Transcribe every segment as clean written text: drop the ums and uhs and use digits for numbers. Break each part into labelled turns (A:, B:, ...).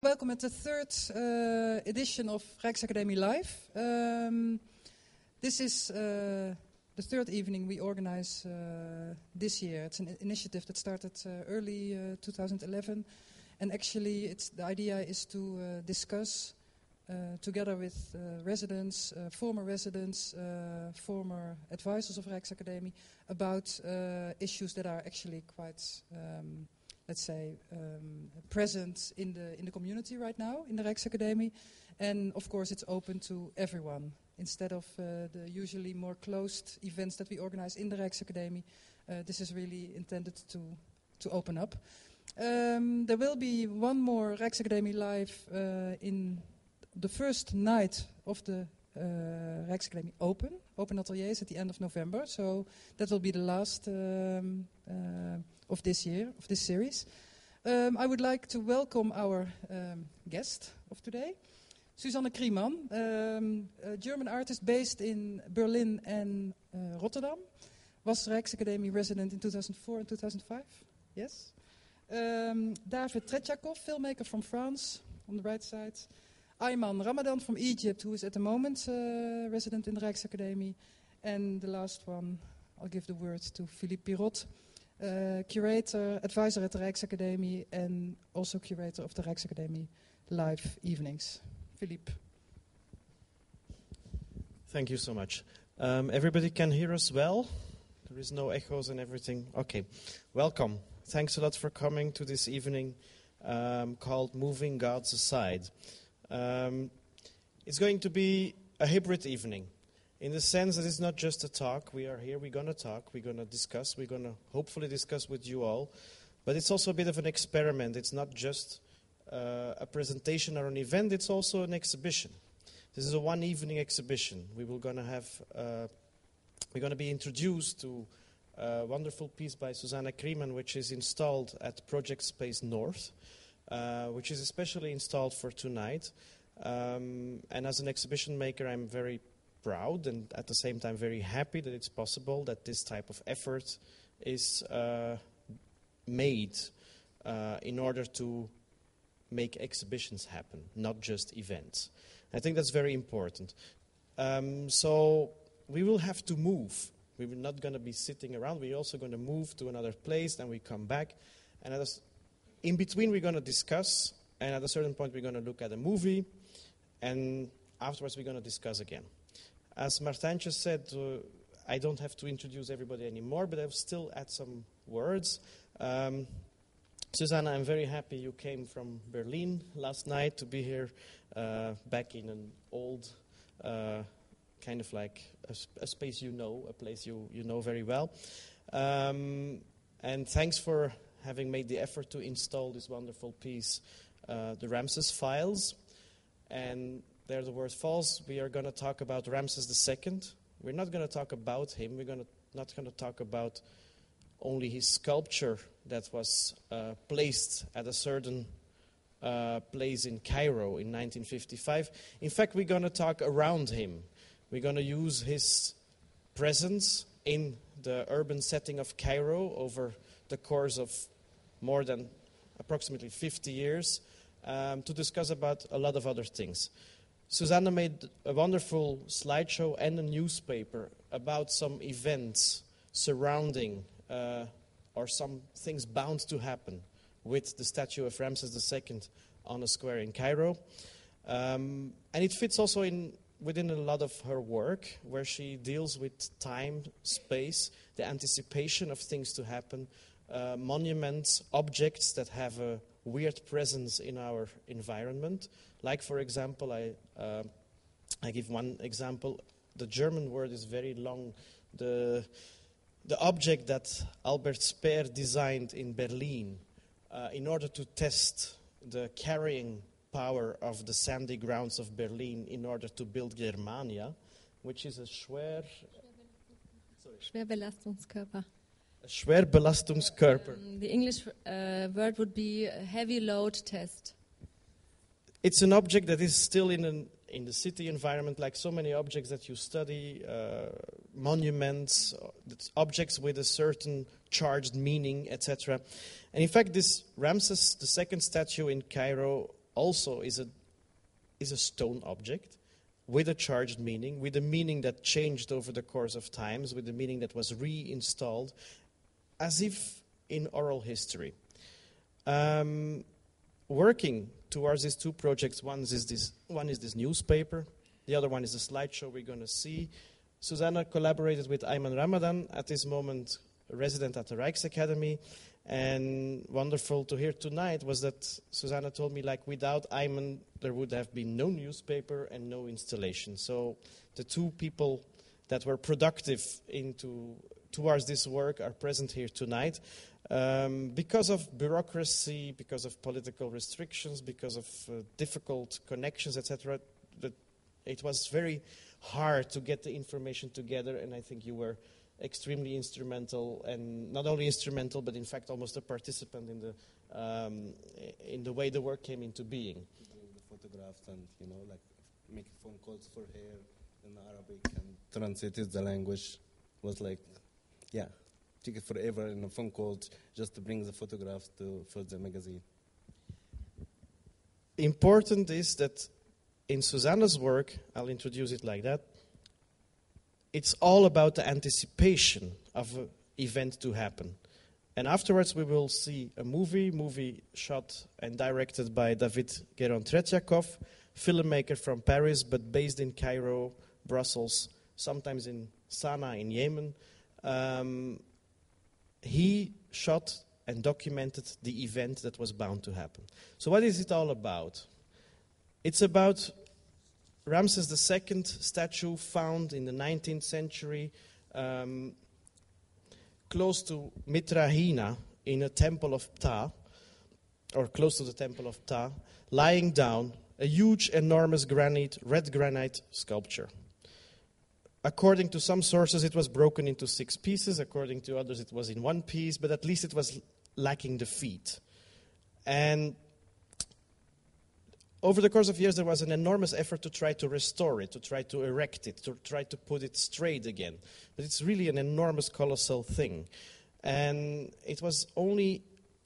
A: welcome at the third edition of Rijksakademie Live. This is the third evening we organize this year. It's an initiative that started early 2011, and actually the idea is to discuss together with residents, former residents, former advisors of Rijksakademie about issues that are actually quite, let's say, present in the community right now in the Rijksakademie. And of course it's open to everyone. Instead of the usually more closed events that we organize in the Rijksakademie, this is really intended to open up. There will be one more Rijksakademie Live in the first night of the Rijksakademie Open Ateliers at the end of November. So that will be the last of this year, of this series. I would like to welcome our guest of today, Susanne Kriemann, a German artist based in Berlin and Rotterdam. Was Rijksakademie resident in 2004 and 2005. Yes. David Tretiakoff, filmmaker from France, on the right side. Ayman Ramadan from Egypt, who is at the moment resident in the Rijksakademie. And the last one, I'll give the word to Philippe Pirot, curator, advisor at the Rijksakademie, and also curator of the Rijksakademie Live Evenings. Philippe.
B: Thank you so much. Everybody can hear us well? There is no echoes and everything? Okay, welcome. Thanks a lot for coming to this evening called Moving Gods Aside. It's going to be a hybrid evening, in the sense that it's not just a talk. We are here, we're going to talk, we're going to discuss, we're going to hopefully discuss with you all, but it's also a bit of an experiment. It's not just a presentation or an event, it's also an exhibition. This is a one evening exhibition. We're going to be introduced to a wonderful piece by Susanne Kriemann, which is installed at Project Space North, which is especially installed for tonight. And as an exhibition maker, I'm very proud and at the same time very happy that it's possible that this type of effort is made in order to make exhibitions happen, not just events. I think that's very important. So we will have to move. We're not going to be sitting around. We're also going to move to another place, then we come back. And in between, we're going to discuss, and at a certain point, we're going to look at a movie, and afterwards, we're going to discuss again. As Martijn just said, I don't have to introduce everybody anymore, but I'll still add some words. Susanne, I'm very happy you came from Berlin last night to be here back in an old, kind of like a space you know, a place you know very well. And thanks for having made the effort to install this wonderful piece, the Ramses Files. And there the word falls. We are going to talk about Ramses II. We're not going to talk about him. We're not going to talk about only his sculpture that was placed at a certain place in Cairo in 1955. In fact, we're going to talk around him. We're going to use his presence in the urban setting of Cairo over the course of more than approximately 50 years to discuss about a lot of other things. Susanne made a wonderful slideshow and a newspaper about some events surrounding or some things bound to happen with the statue of Ramses II on a square in Cairo. And it fits also within a lot of her work, where she deals with time, space, the anticipation of things to happen, monuments, objects that have a weird presence in our environment. Like, for example, I give one example. The German word is very long. The object that Albert Speer designed in Berlin in order to test the carrying power of the sandy grounds of Berlin in order to build Germania, which is a
C: Schwerbelastungskörper.
B: A Schwerbelastungskörper.
C: The English word would be a heavy load test.
B: It's an object that is still in the city environment, like so many objects that you study, monuments, objects with a certain charged meaning, etc. And in fact, this Ramses II statue in Cairo also is a stone object with a charged meaning, with a meaning that changed over the course of times, with a meaning that was reinstalled, as if in oral history. Working towards these two projects, one is this newspaper, the other one is the slideshow we're going to see. Susanne collaborated with Ayman Ramadan, at this moment a resident at the Rijksakademie, and wonderful to hear tonight was that Susanne told me, like, without Ayman there would have been no newspaper and no installation. So the two people that were productive towards this work are present here tonight. Because of bureaucracy, because of political restrictions, because of difficult connections, etc., it was very hard to get the information together, and I think you were extremely instrumental, and not only instrumental, but in fact almost a participant in the way the work came into being.
D: The photographs and, like making phone calls for her in Arabic and translated the language was like, took it forever in a phone call just to bring the photographs for the magazine.
B: Important is that in Susanne's work, I'll introduce it like that, it's all about the anticipation of an event to happen. And afterwards we will see a movie shot and directed by David Geron Tretiakoff, filmmaker from Paris, but based in Cairo, Brussels, sometimes in Sana'a in Yemen. He shot and documented the event that was bound to happen. So what is it all about? It's about Ramses II statue found in the 19th century close to Mitrahina in a temple of Ptah, or close to the temple of Ptah, lying down, a huge, enormous red granite sculpture. According to some sources, it was broken into 6 pieces. According to others, it was in 1 piece, but at least it was lacking the feet. And over the course of years, there was an enormous effort to try to restore it, to try to erect it, to try to put it straight again. But it's really an enormous, colossal thing. And it was only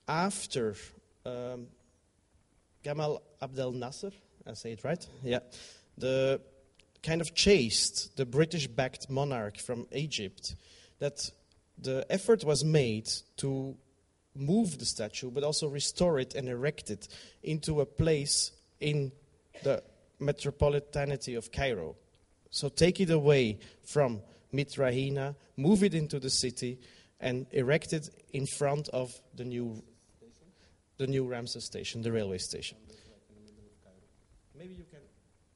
B: after Gamal Abdel Nasser, I say it right? Yeah. The kind of chased the British-backed monarch from Egypt, that the effort was made to move the statue, but also restore it and erect it into a place in the metropolitanity of Cairo. So take it away from Mitrahina, move it into the city, and erect it in front of the new Ramses station, the railway station. Maybe you can.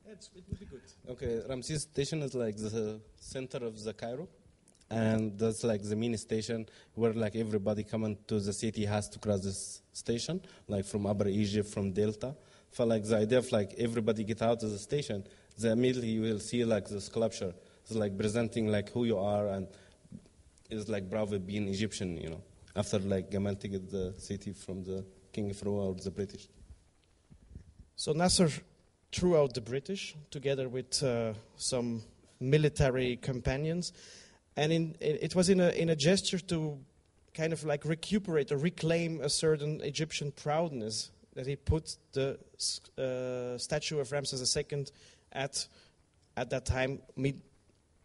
B: It would be good.
D: Okay, Ramses station is like the center of the Cairo, and that's like the main station where like everybody coming to the city has to cross this station, like from Upper Egypt, from Delta. For like the idea of like everybody get out of the station, then immediately you will see like the sculpture. It's like presenting like who you are, and it's like bravo being Egyptian, after like Gamal took the city from the King Farouk or the British.
B: So Nasser threw out the British together with some military companions, and it was in a gesture to kind of like recuperate or reclaim a certain Egyptian proudness that he put the statue of Ramses II at that time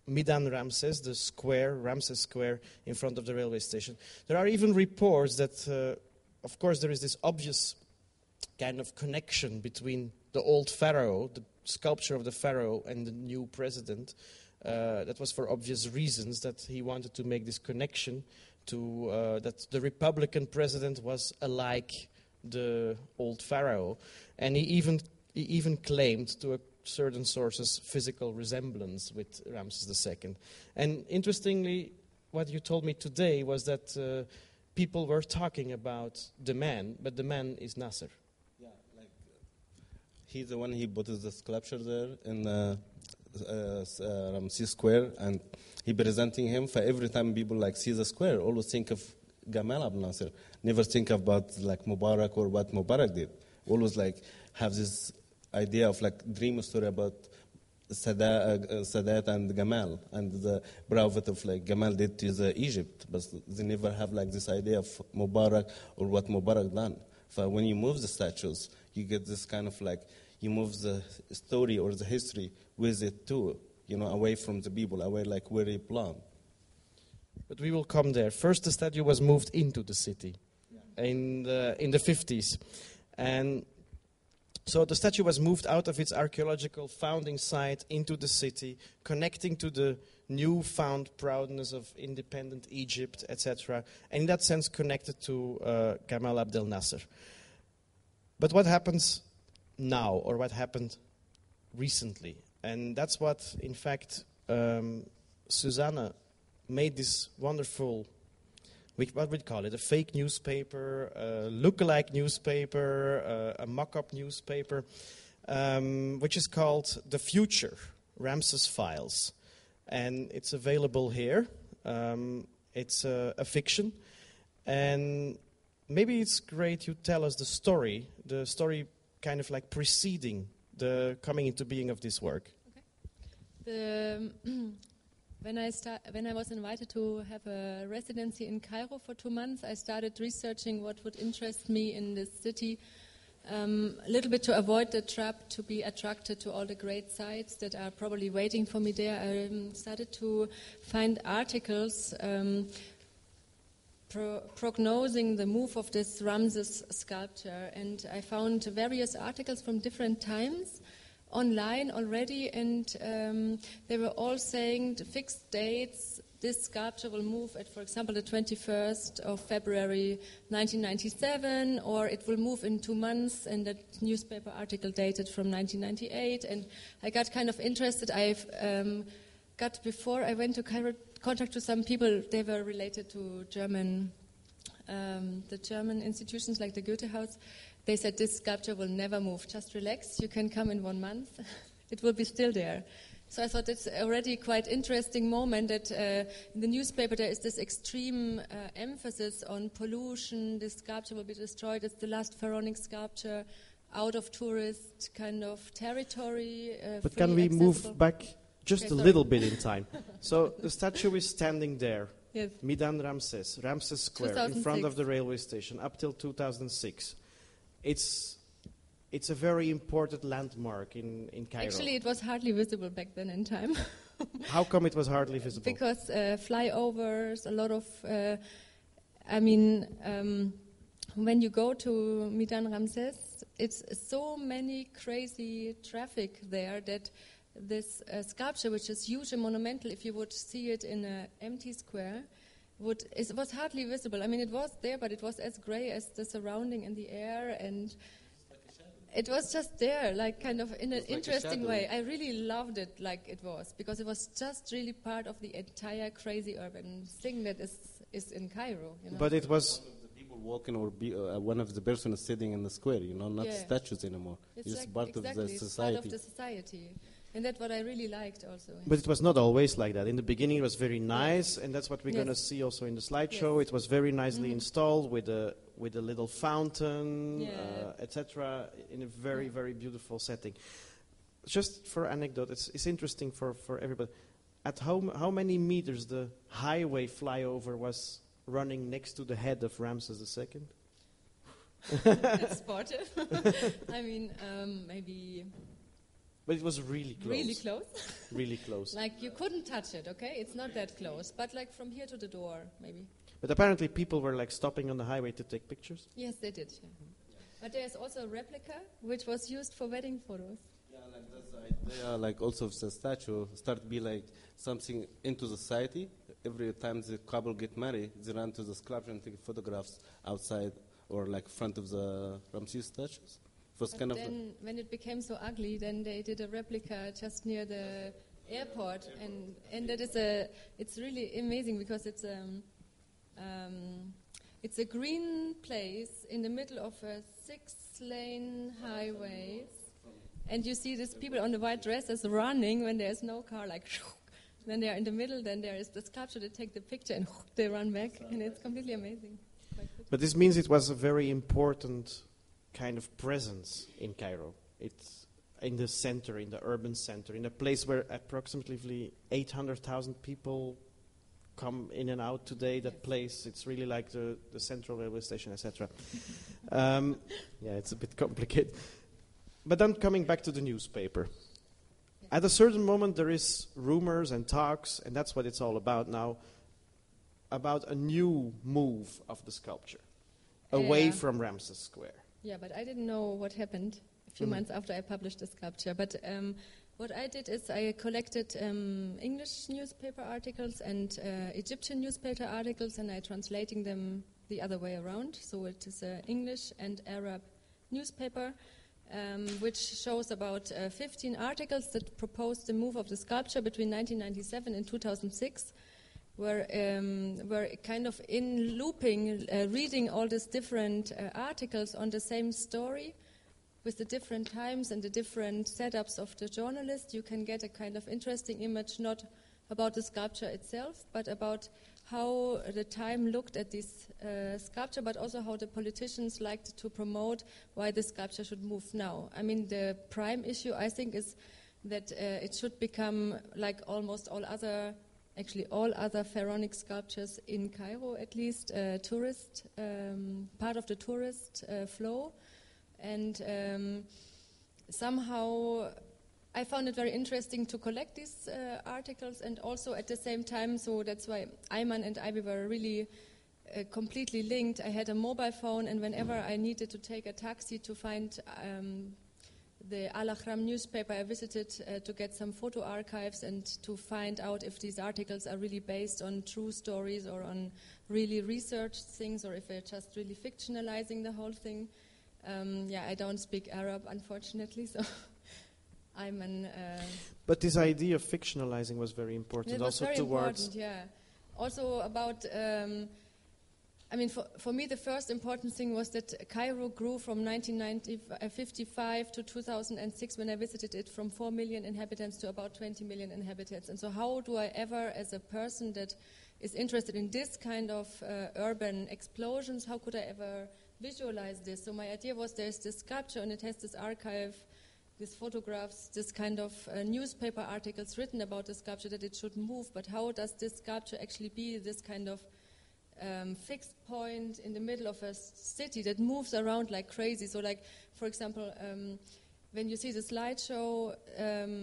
B: Midan Ramses, the square, Ramses Square, in front of the railway station. There are even reports that, of course, there is this obvious kind of connection between the old pharaoh, the sculpture of the pharaoh, and the new president. That was for obvious reasons, that he wanted to make this connection to that the Republican president was alike the old pharaoh, and he even claimed to certain sources physical resemblance with Ramses II. And interestingly, what you told me today was that people were talking about the man, but the man is Nasser.
D: Yeah, like he's the one, he put the sculpture there in Ramses Square, and he presenting him. For every time people like see the square, always think of Gamal Abdel Nasser. Never think about like Mubarak or what Mubarak did. Always like have this idea of like dream story about Sadat and Gamal and the bravado of like Gamal did to the Egypt, but they never have like this idea of Mubarak or what Mubarak done. So when you move the statues, you get this kind of like, you move the story or the history with it too, away from the people, away like where it belongs.
B: But we will come there. First, the statue was moved into the city in the 50s. And so the statue was moved out of its archaeological founding site into the city, connecting to the newfound proudness of independent Egypt, etc. And in that sense, connected to Gamal Abdel Nasser. But what happens now, or what happened recently? And that's what, in fact, Susanne made this wonderful, what would call it, a fake newspaper, a look-alike newspaper, a mock-up newspaper, which is called The Future, Ramses Files. And it's available here. It's a fiction. And maybe it's great you tell us the story kind of like preceding the coming into being of this work.
C: Okay. When I was invited to have a residency in Cairo for 2 months, I started researching what would interest me in this city, a little bit to avoid the trap to be attracted to all the great sites that are probably waiting for me there. I started to find articles prognosing the move of this Ramses sculpture, and I found various articles from different times online already, and they were all saying the fixed dates. This sculpture will move at, for example, the 21st of February 1997, or it will move in 2 months, and that newspaper article dated from 1998. And I got kind of interested. Before I went to Cairo, contact to some people. They were related to the German institutions like the Goethe House. They said, this sculpture will never move. Just relax. You can come in 1 month. It will be still there. So I thought it's already quite interesting moment that in the newspaper there is this extreme emphasis on pollution. This sculpture will be destroyed. It's the last pharaonic sculpture out of tourist kind of territory.
B: But can we move back just a little bit in time? So the statue is standing there.
C: Yes.
B: Midan Ramses Square,
C: 2006.
B: in front of the railway station, up till 2006. It's a very important landmark in Cairo.
C: Actually, it was hardly visible back then in time.
B: How come it was hardly visible?
C: Because flyovers, a lot of... when you go to Midan Ramses, it's so many crazy traffic there that this sculpture, which is huge and monumental, if you would see it in an empty square, it was hardly visible. I mean, it was there, but it was as grey as the surrounding in the air, and it was just there, like kind of in an interesting way. I really loved it like it was, because it was just really part of the entire crazy urban thing that is in Cairo.
B: But it was...
D: people walking or one of the persons sitting in the square, not statues anymore. It's like part of the society.
C: Part of the society. And that's what I really liked also.
B: But it was not always like that. In the beginning it was very nice, and that's what we're going to see also in the slideshow. Yes. It was very nicely installed with a little fountain, etc., in a very, very beautiful setting. Just for anecdote, it's interesting for everybody. At how many meters the highway flyover was running next to the head of Ramses II?
C: That's sportive. I mean, maybe...
B: But it was really close.
C: Really close?
B: Really close.
C: Like you couldn't touch it, okay? It's not that close, but like from here to the door, maybe.
B: But apparently people were like stopping on the highway to take pictures?
C: Yes, they did. Yeah. But there's also a replica which was used for wedding photos.
D: Yeah, like that's the idea, like also the statue start to be like something into society. Every time the couple get married, they run to the sculpture and take photographs outside or like front of the Ramses statues.
C: But then, when it became so ugly, then they did a replica just near the airport, and that is it's really amazing because it's a green place in the middle of a 6-lane highway, and you see these people on the white dresses running when there's no car, like then they're in the middle, then there is the sculpture, they take the picture and they run back, and it's completely amazing.
B: But this means it was a very important kind of presence in Cairo. It's in the center, in the urban center, in a place where approximately 800,000 people come in and out today, that place, it's really like the central railway station, etc. Yeah, it's a bit complicated. But then coming back to the newspaper. At a certain moment there is rumors and talks, and that's what it's all about now, about a new move of the sculpture away from Ramses Square.
C: Yeah, but I didn't know what happened a few months after I published the sculpture. But what I did is I collected English newspaper articles and Egyptian newspaper articles, and I translating them the other way around. So it is an English and Arab newspaper, which shows about 15 articles that proposed the move of the sculpture between 1997 and 2006. Were kind of in looping, reading all these different articles on the same story with the different times and the different setups of the journalist. You can get a kind of interesting image, not about the sculpture itself, but about how the time looked at this sculpture, but also how the politicians liked to promote why the sculpture should move now. I mean, the prime issue, I think, is that it should become like almost all other pharaonic sculptures in Cairo, at least, tourist, part of the tourist flow. And somehow I found it very interesting to collect these articles, and also at the same time, so that's why Ayman and I, we were really completely linked. I had a mobile phone, and whenever I needed to take a taxi to find the Al-Ahram newspaper, I visited to get some photo archives and to find out if these articles are really based on true stories or on really researched things, or if they're just really fictionalizing the whole thing. I don't speak Arab, unfortunately, so I'm an...
B: But this idea of fictionalizing was very important.
C: It was
B: also
C: very
B: towards
C: important, yeah. Also about... I mean, for me, the first important thing was that Cairo grew from 1955 to 2006, when I visited it, from 4 million inhabitants to about 20 million inhabitants. And so how do I ever, as a person that is interested in this kind of urban explosions, how could I ever visualize this? So my idea was, there's this sculpture and it has this archive, these photographs, this kind of newspaper articles written about the sculpture, that it should move. But how does this sculpture actually be this kind of fixed point in the middle of a city that moves around like crazy? So like, for example, when you see the slideshow,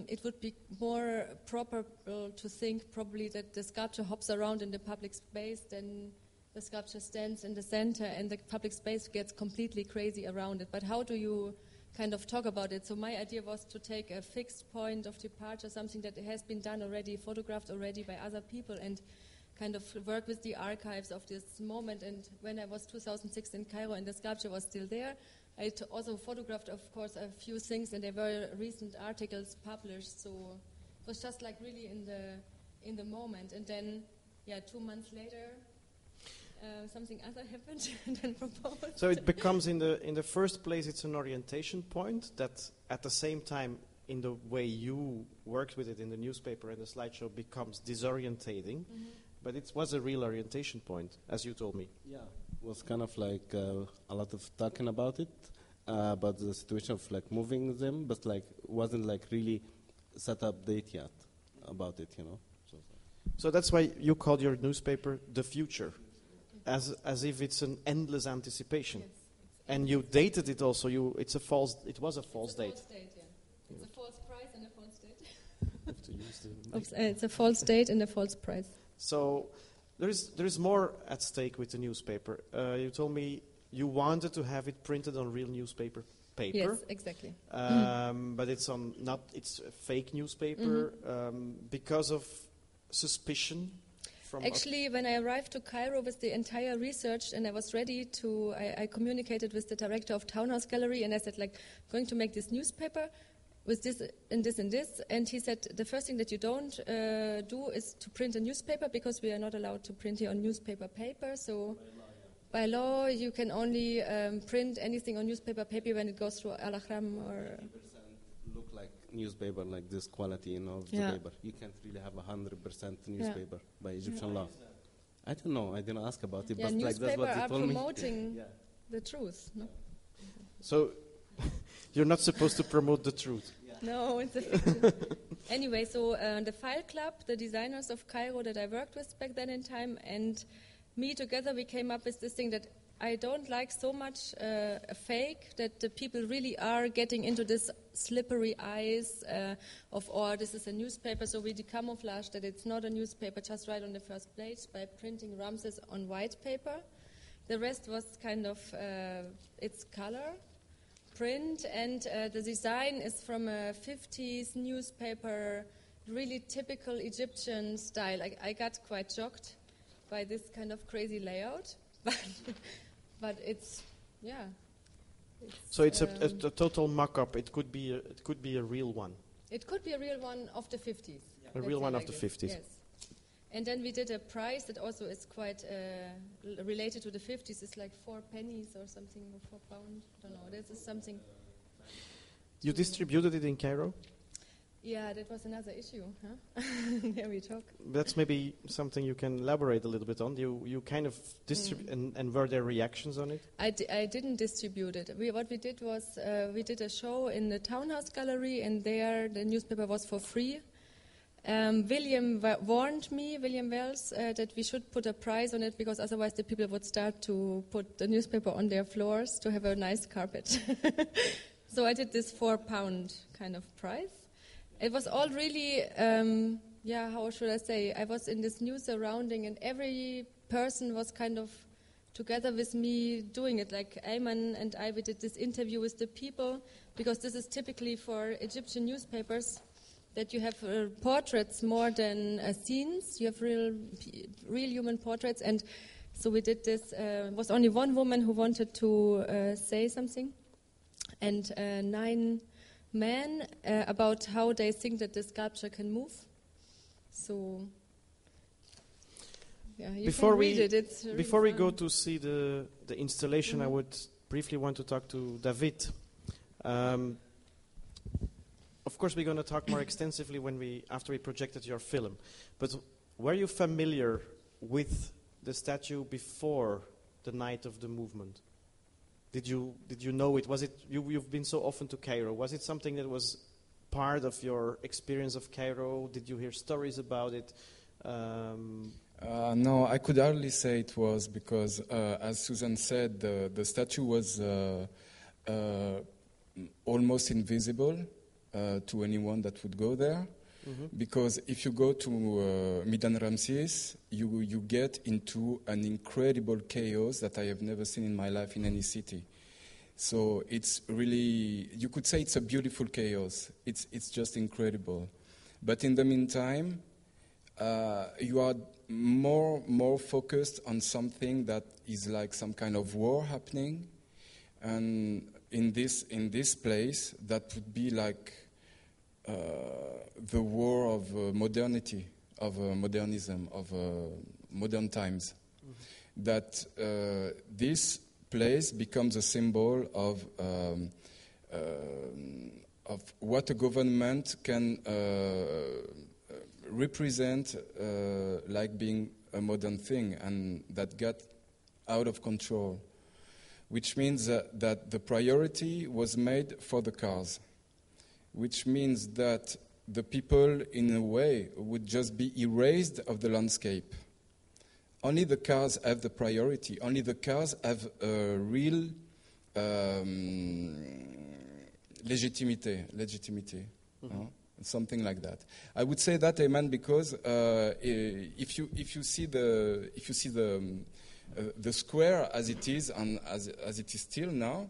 C: it would be more proper to think probably that the sculpture hops around in the public space, then the sculpture stands in the center and the public space gets completely crazy around it. But how do you kind of talk about it? So my idea was to take a fixed point of departure, something that has been done already, photographed already by other people, and kind of work with the archives of this moment. And when I was 2006 in Cairo and the sculpture was still there, I also photographed, of course, a few things, and there were recent articles published. So it was just like really in the moment. And then, 2 months later, something other happened and then proposed.
B: So it becomes, in the first place, it's an orientation point that at the same time, in the way you worked with it in the newspaper and the slideshow, becomes disorientating. Mm-hmm. But it was a real orientation point, as you told me.
D: Yeah, it was kind of like a lot of talking about it, about the situation of like moving them, but like wasn't like really set up date yet about it, you know.
B: So that's why you called your newspaper The Future, as if it's an endless anticipation.
C: Yes,
B: and you dated it also. It was a false date.
C: It's a false date, yeah. It's a false price and a false date. It's a false date and a false price.
B: So there is more at stake with the newspaper. You told me you wanted to have it printed on real newspaper paper.
C: Yes, exactly.
B: But it's it's a fake newspaper because of suspicion.
C: Actually, when I arrived to Cairo with the entire research and I was ready to, I communicated with the director of Townhouse Gallery and I said, like, I'm going to make this newspaper with this and this and this. And he said, the first thing that you don't do is to print a newspaper, because we are not allowed to print here on newspaper paper. So by law, you can only print anything on newspaper paper when it goes through Al-Ahram or...
D: look like newspaper, like this quality, you know, of the paper. You can't really have 100% newspaper by Egyptian law. I don't know. I didn't ask about it, but like that's what you told me.
C: Newspaper are promoting the truth. No?
B: So you're not supposed to promote the truth.
C: No, it's a fiction. Anyway, so the File Club, the designers of Cairo that I worked with back then in time, and me together, we came up with this thing that I don't like so much a fake, that the people really are getting into this slippery eyes of, oh, this is a newspaper, so we decamouflage that it's not a newspaper just right on the first page by printing Ramses on white paper. The rest was kind of its color, print, and the design is from a 50s newspaper, really typical Egyptian style. I got quite shocked by this kind of crazy layout, but it's, yeah.
B: So it's a total mock-up. It could be a real one.
C: It could be a real one of the 50s.
B: Yeah. A real one of the 50s.
C: Yes. And then we did a prize that also is quite related to the 50s. It's like 4 pennies or something, or 4 pounds. I don't know. This is something. You
B: distributed it in Cairo?
C: Yeah, that was another issue, huh? There we talk.
B: That's maybe something you can elaborate a little bit on. You kind of distribute, and were there reactions on it?
C: I didn't distribute it. What we did was we did a show in the Townhouse Gallery, and there the newspaper was for free. William warned me, William Wells, that we should put a price on it because otherwise the people would start to put the newspaper on their floors to have a nice carpet. So I did this £4 kind of price. It was all really, how should I say? I was in this new surrounding, and every person was kind of together with me doing it. Like Ayman and I, we did this interview with the people, because this is typically for Egyptian newspapers, that you have portraits more than scenes. You have real human portraits. And so we did this. Was only one woman who wanted to say something, and 9 men about how they think that the sculpture can move. So, yeah, you can read it. It's really
B: before we
C: fun.
B: go to see the installation, I would briefly want to talk to David. Of course, we're going to talk more extensively after we projected your film. But were you familiar with the statue before the night of the movement? Did you know it? Was it you've been so often to Cairo? Was it something that was part of your experience of Cairo? Did you hear stories about it?
E: No, I could hardly say it was, because as Susanne said, the statue was almost invisible to anyone that would go there. Mm-hmm. Because if you go to Midan Ramses, you get into an incredible chaos that I have never seen in my life in any city. So it's really, you could say it's a beautiful chaos. It's just incredible. But in the meantime, you are more focused on something that is like some kind of war happening, and in this place that would be like the war of modernity, of modernism, of modern times. Mm-hmm. That this place becomes a symbol of what a government can represent, like being a modern thing, and that got out of control. Which means that the priority was made for the cars. Which means that the people, in a way, would just be erased of the landscape. Only the cars have the priority. Only the cars have a real legitimacy, mm-hmm. Something like that. I would say that, Ayman, because if you see the square as it is and as it is still now,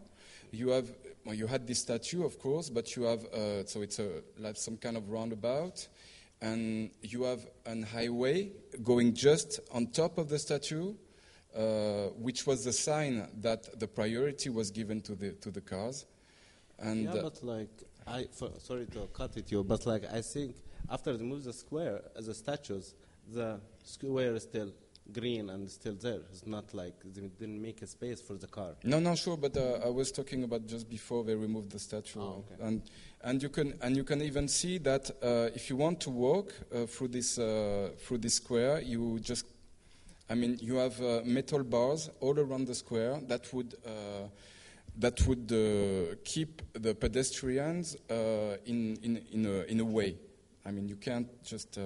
E: you had this statue, of course, but you have so it's like some kind of roundabout, and you have an highway going just on top of the statue, which was the sign that the priority was given to the cars. And
F: yeah, but like sorry to cut it you, but like I think after they moved the square as the statues, the square is still green and still there. It's not like they didn't make a space for the car.
E: No, sure, but I was talking about just before they removed the statue.
F: Oh, okay.
E: And you can even see that if you want to walk through this square, you have metal bars all around the square that would that would keep the pedestrians in a way. I mean, you can't just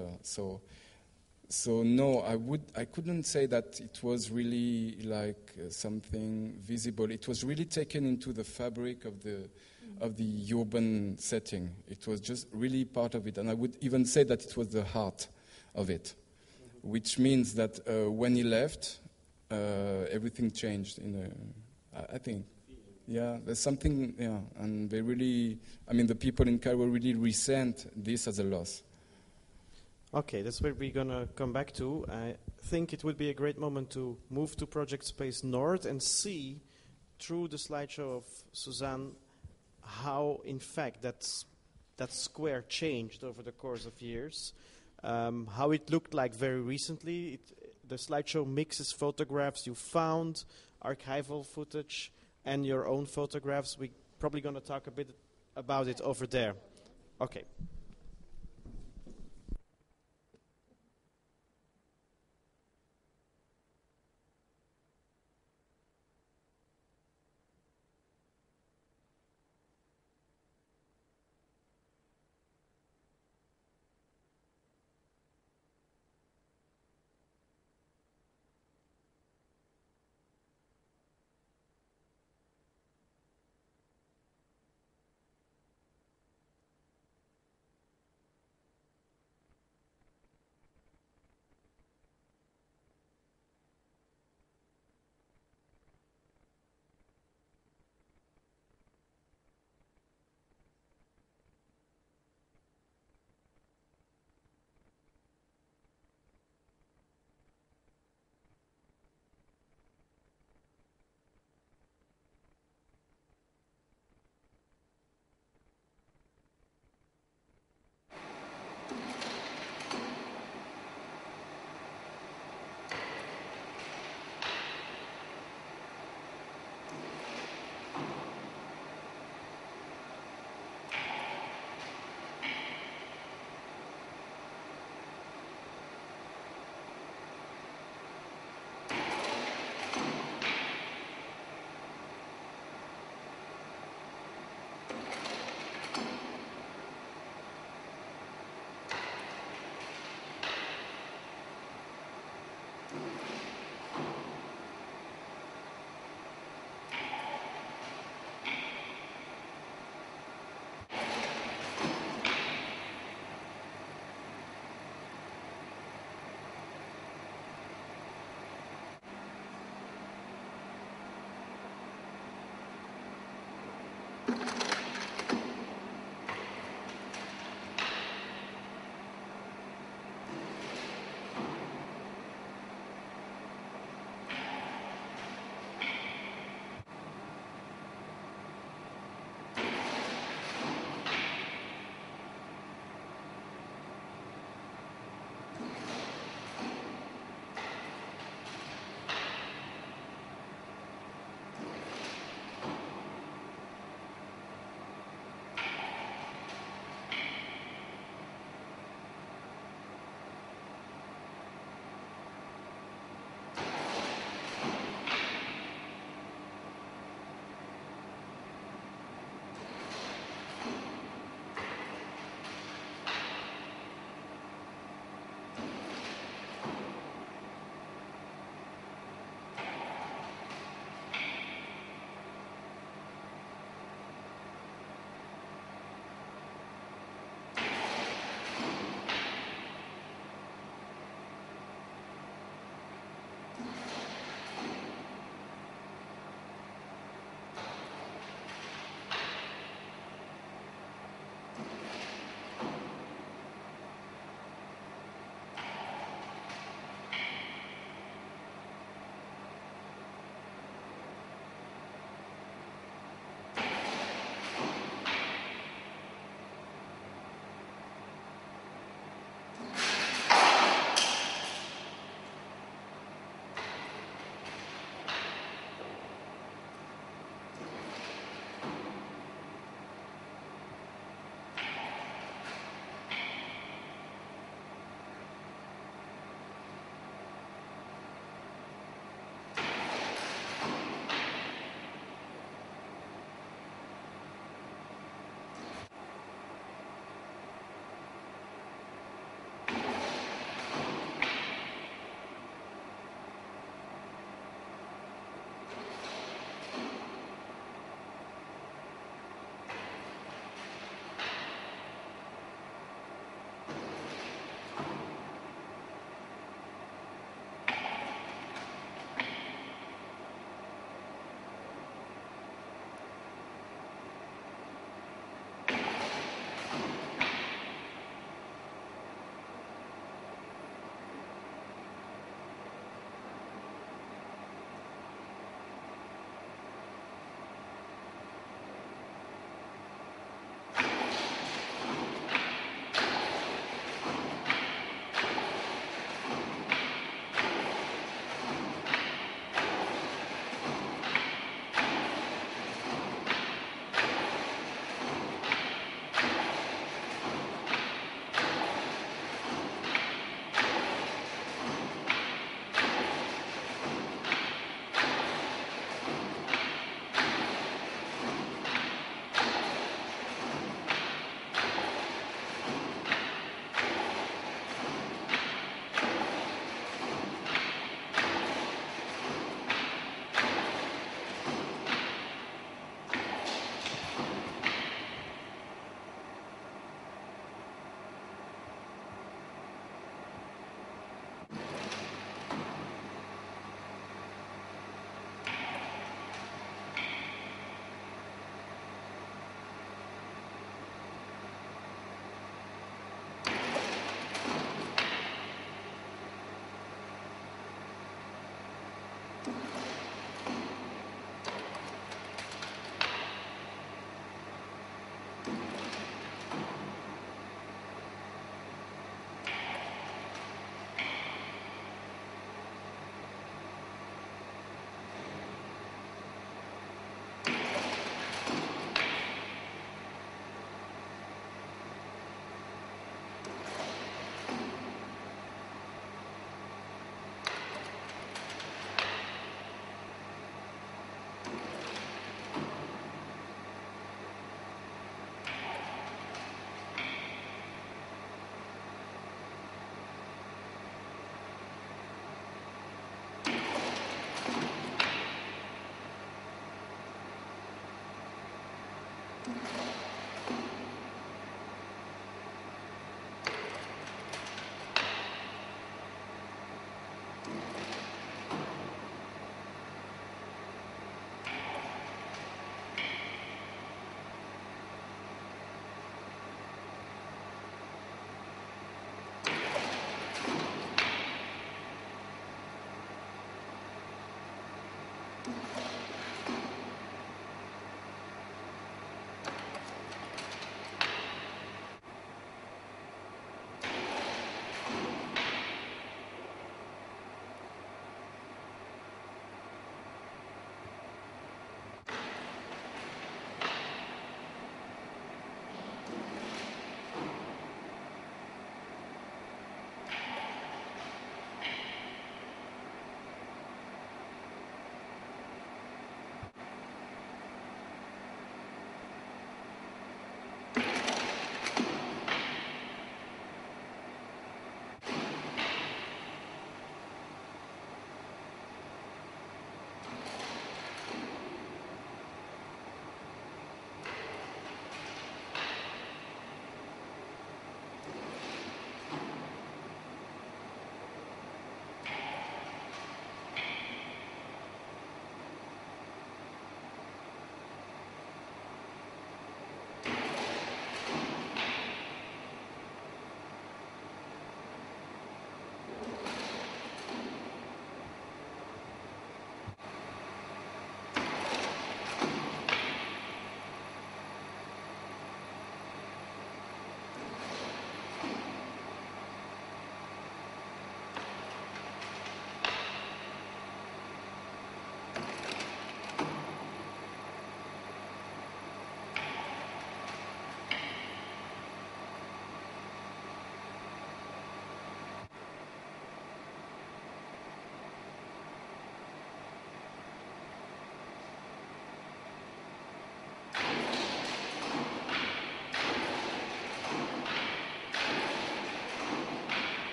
E: So no, I couldn't say that it was really like something visible. It was really taken into the fabric of the urban setting. It was just really part of it, and I would even say that it was the heart of it, which means that when he left, everything changed. I think, yeah, there's something, yeah, and they really, I mean, the people in Cairo really resent this as a loss.
B: Okay, that's where we're going to come back to. I think it would be a great moment to move to Project Space North and see, through the slideshow of Susanne, how, in fact, that square changed over the course of years, how it looked like very recently. The slideshow mixes photographs you found, archival footage, and your own photographs. We're probably going to talk a bit about it over there. Okay.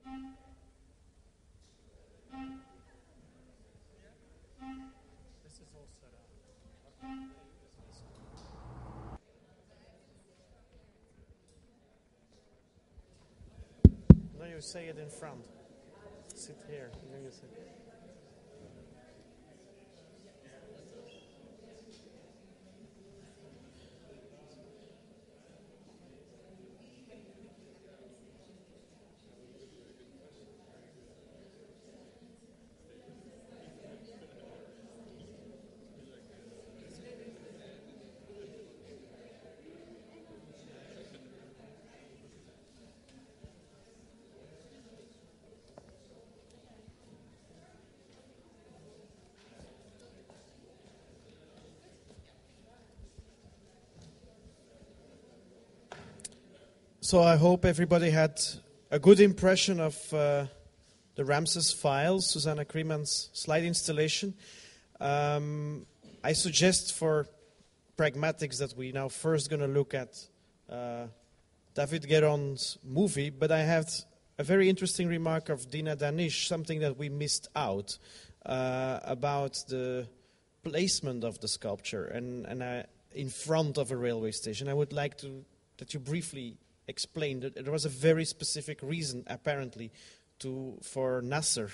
B: No, you say it in front. Sit here. And then you say. So I hope everybody had a good impression of the Ramses files, Susanne Kriemann's slide installation. I suggest for pragmatics that we now first going to look at David Guéron's movie, but I have a very interesting remark of Dina Danish, something that we missed out about the placement of the sculpture and in front of a railway station. I would like that you briefly explain that there was a very specific reason, apparently, for Nasser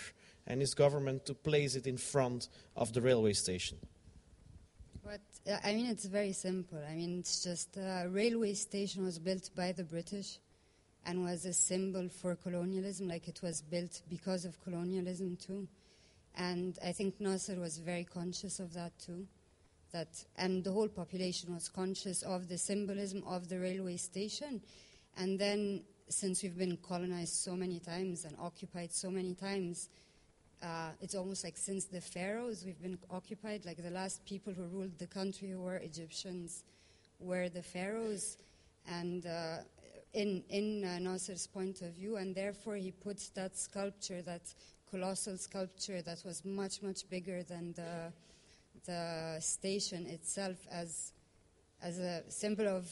B: and his government to place it in front of the railway station.
G: But I mean, it's very simple. I mean, it's just a railway station was built by the British and was a symbol for colonialism, like it was built because of colonialism too. And I think Nasser was very conscious of that too. And the whole population was conscious of the symbolism of the railway station. And then, since we've been colonized so many times and occupied so many times, it's almost like since the pharaohs we've been occupied, like the last people who ruled the country who were Egyptians were the pharaohs, and in Nasser's point of view, and therefore he put that sculpture, that colossal sculpture that was much, much bigger than the station itself as a symbol of,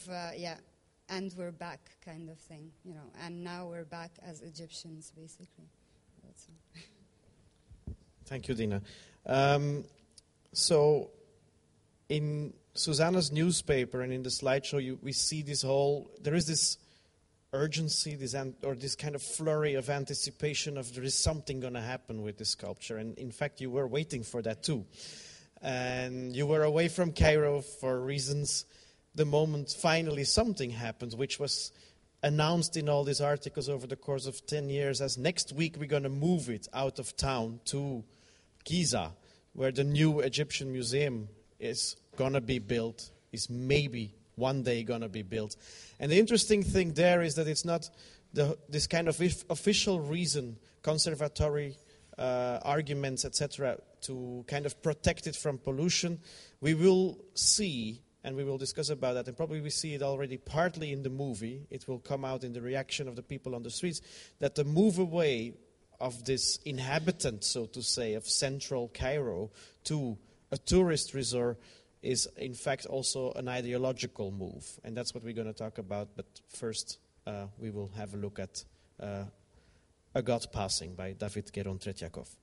G: and we're back kind of thing, you know, and now we're back as Egyptians, basically. That's all.
B: Thank you, Dina. So in Susanna's newspaper and in the slideshow, we see there is this urgency, this kind of flurry of anticipation of there is something going to happen with this sculpture. And in fact, you were waiting for that too. And you were away from Cairo for reasons. The moment finally something happened, which was announced in all these articles over the course of 10 years as next week we're going to move it out of town to Giza, where the new Egyptian museum is going to be built, is maybe one day going to be built. And the interesting thing there is that it's not this kind of official reason, conservatory arguments, etc., to kind of protect it from pollution. We will see, and we will discuss about that, and probably we see it already partly in the movie. It will come out in the reaction of the people on the streets, that the move away of this inhabitant, so to say, of central Cairo to a tourist resort is in fact also an ideological move. And that's what we're going to talk about. But first, we will have a look at A God Passing by David Guéron Tretiakoff.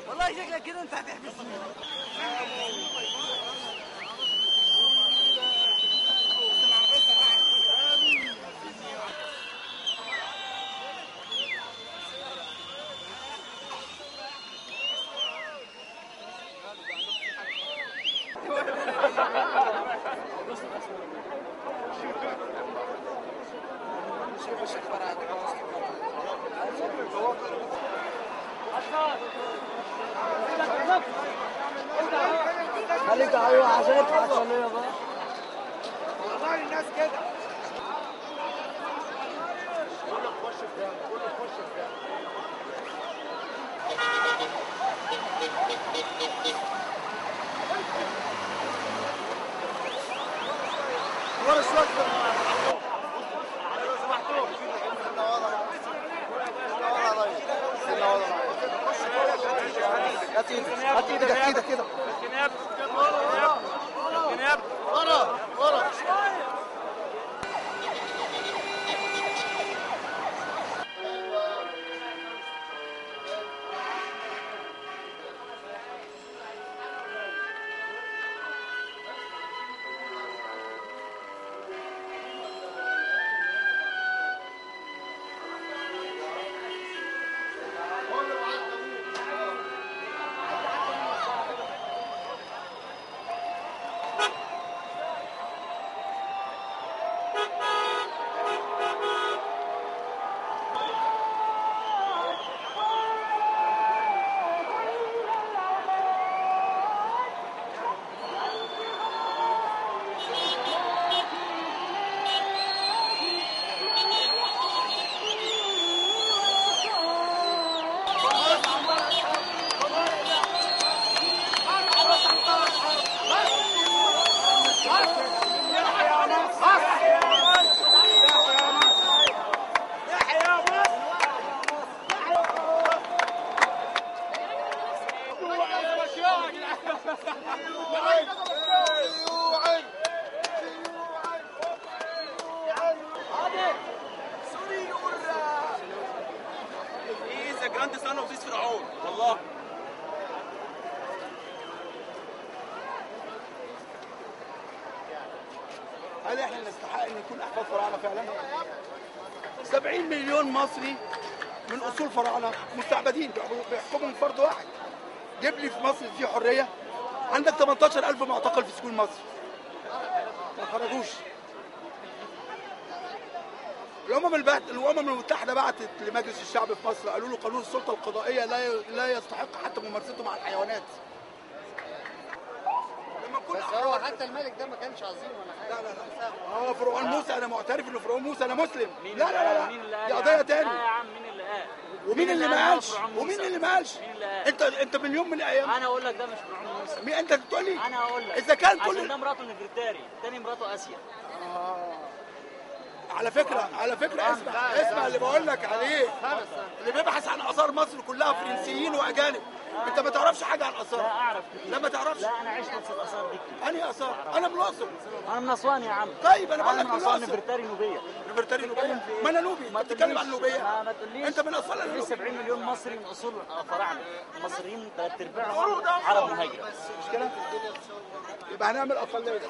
H: والله شكلك كده انت هتحبسني. خليك ايوه عشان يتحصل لنا بقى. والله الناس كده. كله تخش في ده، كله تخش في ده. ورا شويه. لو سمحتوا. هات ايدك كده. الجناب ورا. جراند سان اوف ذيس فرعون والله. هل احنا نستحق ان نكون احفاد فراعنه فعلا؟ 70 مليون مصري من اصول فراعنه مستعبدين بيحكمهم فرد واحد. جيب لي في مصر في حريه، عندك 18,000 معتقل في سجون مصر ما خرجوش. الامم المتحده بعتت لمجلس الشعب في مصر قالوا له قانون السلطه القضائيه لا يستحق حتى ممارسته مع الحيوانات.
I: بس هو حتى الملك ده ما كانش عظيم ولا حاجه.
H: لا فرعون موسى، انا معترف ان فرعون موسى انا مسلم. لا دي قضيه تاني.
I: لا يا عم مين اللي قال؟
H: ومين اللي ما قالش؟ ومين اللي ما قالش؟ انت من يوم من الايام
I: انا اقول لك ده مش فرعون موسى.
H: مين انت بتقول لي؟
I: انا هقول لك
H: اذا كان كل
I: عشان ده مراته نفرتاري، تاني مراته اسيا.
H: على فكره اسمع اللي بقول لك عليه. اللي بيبحث عن اثار مصر كلها فرنسيين واجانب. انت ما تعرفش حاجه عن الاثار.
I: لا اعرف كتير.
H: لا ما تعرفش.
I: لا انا عشت في الاثار دي كتير.
H: انهي اثار؟ انا من الاقصر.
I: انا من اسوان يا عم.
H: طيب انا بقول لك
I: من اسوان نفرتاري نوبيه.
H: نفرتاري نوبيه؟ ما انا نوبي. انت بتتكلم عن نوبيه؟
I: ما تقوليش.
H: انت من اصل
I: في 70 مليون مصري من اصول فراعنه. المصريين 3/4 عرب مهاجره.
H: مش كده؟ يبقى هنعمل اقليه.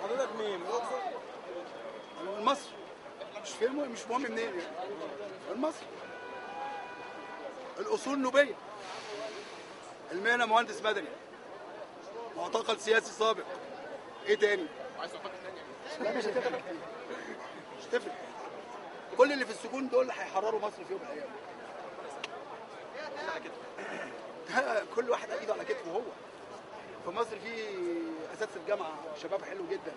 H: حضرتك مين؟ من مصر. مش مهم منين يعني. من مصر. الاصول نوبيه. المهنه مهندس مدني. معتقل سياسي سابق. ايه تاني؟ عايز معتقل تاني؟ لا مش هتفرق. مش هتفرق. كل اللي في السجون دول هيحرروا مصر في يوم من الايام. كتفه؟ كل واحد ايده على كتفه هو. في مصر في اساتذه الجامعه شباب حلو جدا،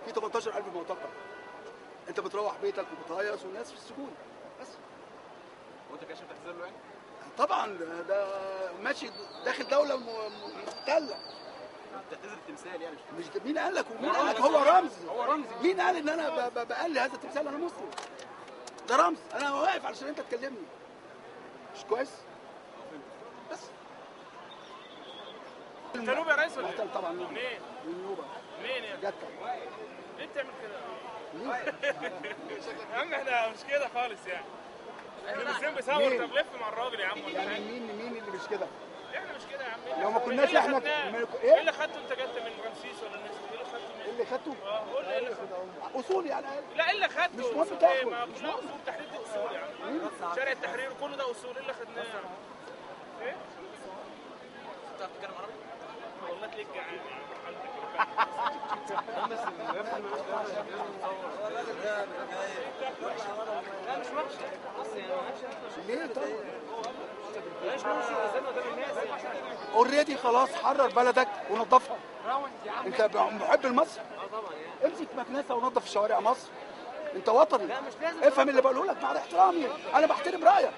H: في 18000 معتقل. انت بتروح بيتك وبتهيص والناس في السجون بس.
J: وانت كده بتعتذر له يعني؟
H: طبعا ده ماشي داخل دوله محتله.
J: بتعتذر التمثال يعني؟
H: مش مين قال لك ومين قال لك هو رمز؟ هو رمز. مين قال ان انا بقلي هذا التمثال؟ انا مسلم. ده رمز، انا واقف علشان انت تكلمني. مش كويس؟ بس.
J: جنوب يا ريس ولا
H: ايه؟ طبعا
J: منين؟
H: من نوبه.
J: منين يعني؟
H: جدة.
J: ليه بتعمل كده؟ يا عم احنا مش كده خالص يعني. المسلم بيصور، طب لف مع الراجل يا عم.
H: يعني مين اللي مش كده؟
J: احنا مش كده يا عم.
H: لو ما كناش احنا
J: ايه اللي خدته انت جت من رمسيس ولا الناس؟
H: ايه اللي خدته؟
J: قول لي ايه اللي خدته؟
H: اصول يعني.
J: لا ايه اللي خدته؟
H: مش مهم تاخد.
J: ما كلها اصول، تحرير دي اصول يعني. شارع التحرير كله ده اصول. ايه اللي خدناه يعني؟ ايه؟ بتعرف تتكلم عربي؟ والله تلاقيك جعان يعني. لا مش وحشه بس يعني
H: ليه طيب؟
J: ليش نمشي قدام الناس يعني؟
H: اوريدي خلاص حرر بلدك ونظفها. انت محب لمصر؟
J: طبعا يعني.
H: امسك مكنسه ونظف شوارع مصر. انت وطني. لا مش لازم. افهم اللي بقوله لك مع احترامي، انا بحترم رايك.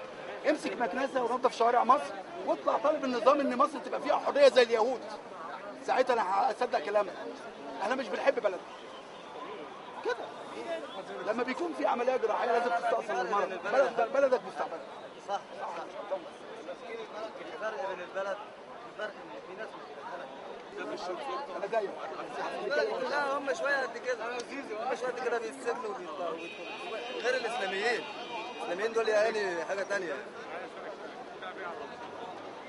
H: امسك مكنسه ونظف شوارع مصر واطلع طالب النظام ان مصر تبقى فيها حريه زي اليهود. ساعتها انا هصدق كلامك. احنا مش بنحب بلدنا كده. لما بيكون في عمليه جراحيه لازم تستأصل المرض. بلدك مستقبلك.
I: صح. الفرق بين البلد، الفرق ان في ناس
H: انا زيك.
I: لا هم شويه قد كده، هم شويه قد كده بيتسجنوا وبيطلعوا غير الاسلاميين. الاسلاميين دول يعني حاجه ثانيه.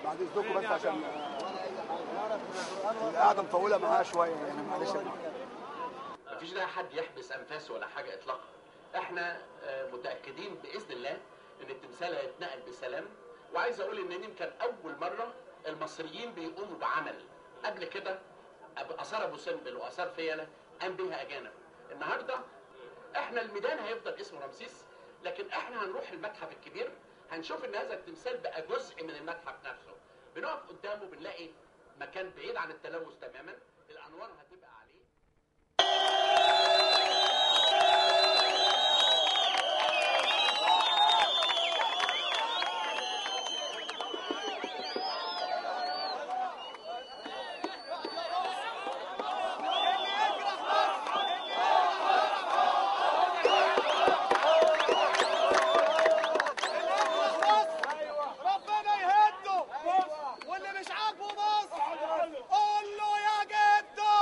H: بعد اذنكم بس عشان القعده مطوله معاها شويه يعني معلش.
K: مفيش داعي حد يحبس انفاسه ولا حاجه اطلاقا. احنا متاكدين باذن الله ان التمثال هيتنقل بسلام. وعايز اقول ان يمكن اول مره المصريين بيقوموا بعمل قبل كده اثار ابو سمبل واثار فيلة قام بها اجانب. النهارده احنا الميدان هيفضل اسمه رمسيس، لكن احنا هنروح المتحف الكبير هنشوف ان هذا التمثال بقى جزء من المتحف نفسه. بنقف قدامه بنلاقي مكان بعيد عن التلوث تماما، الانوار هتبقى عليه.
L: واللي مش عاجبه مصر قول له يا جدو.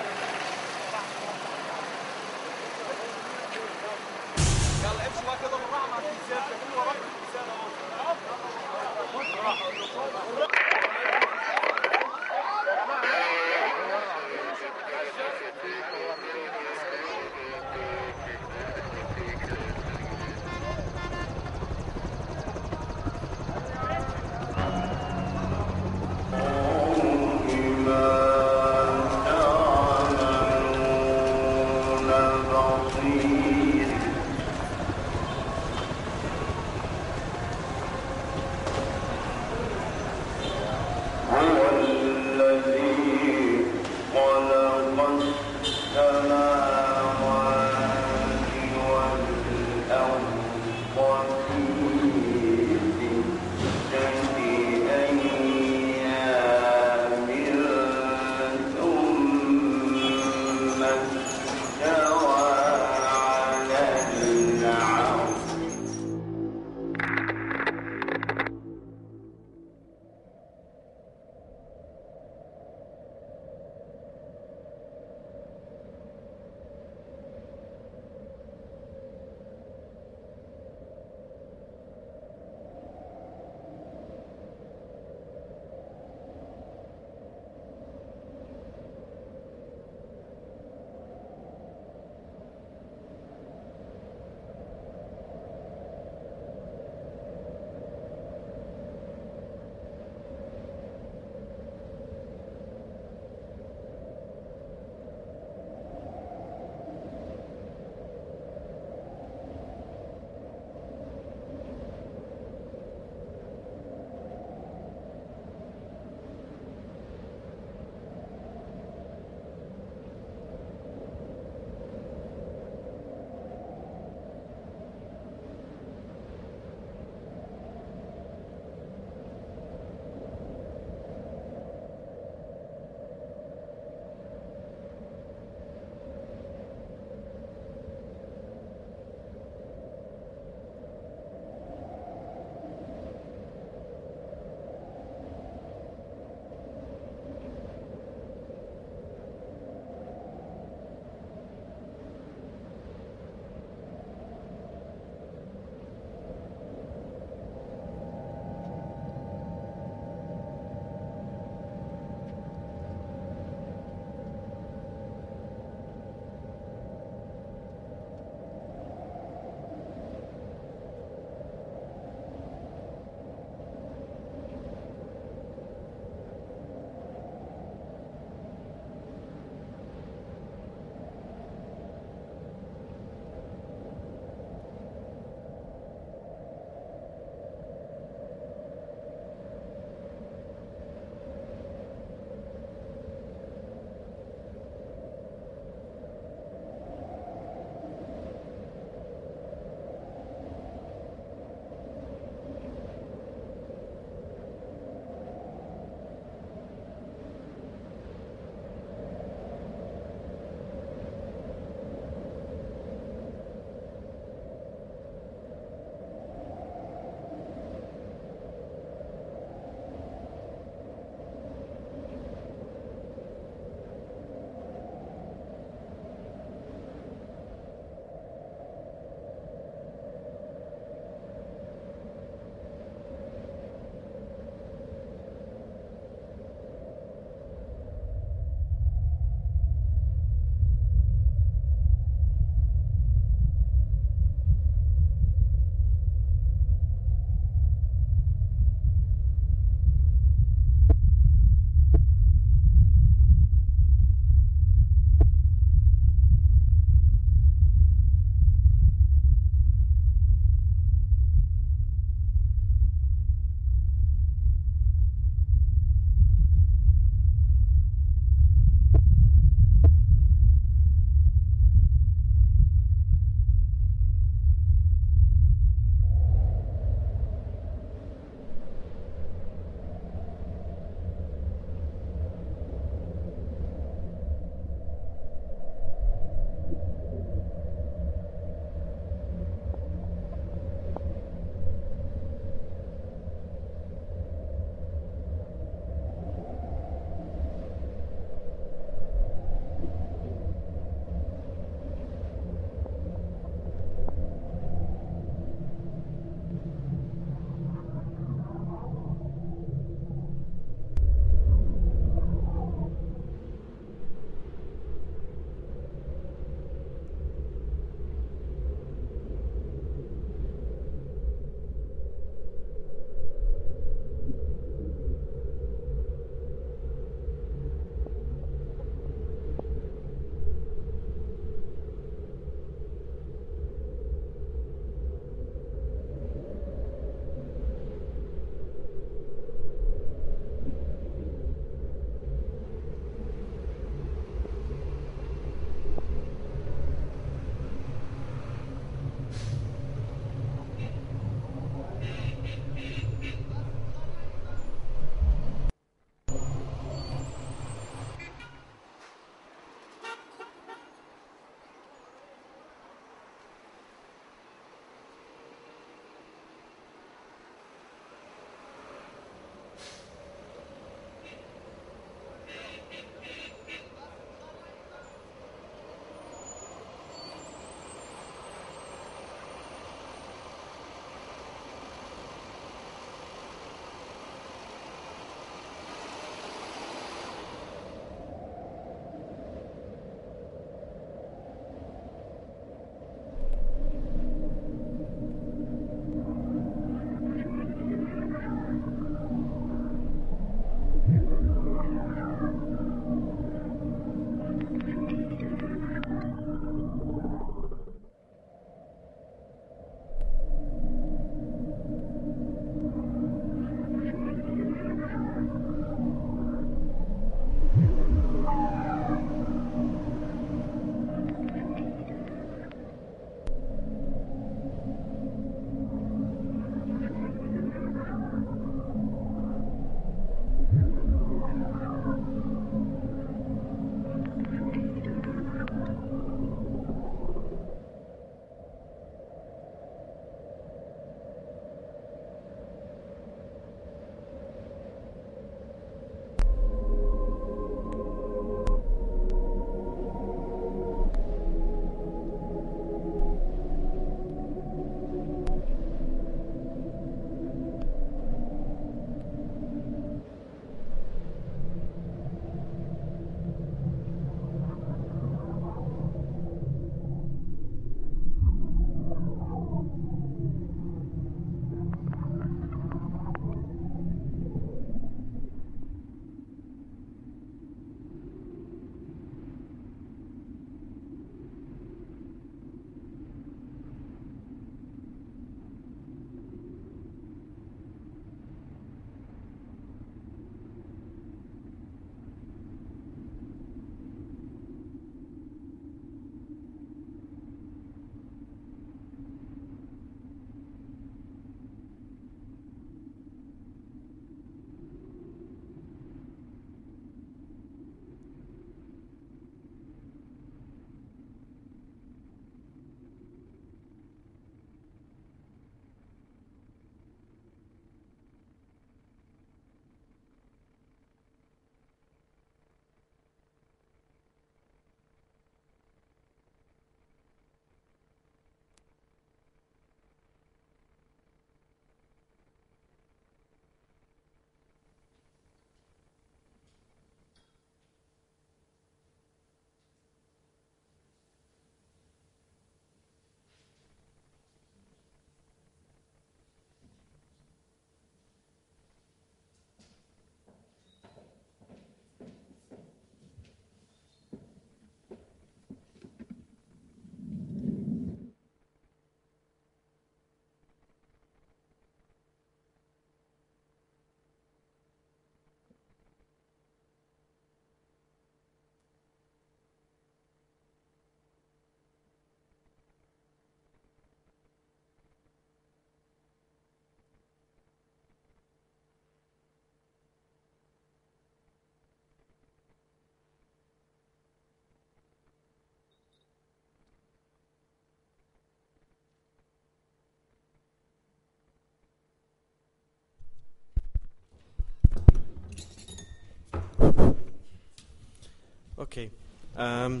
B: Okay. I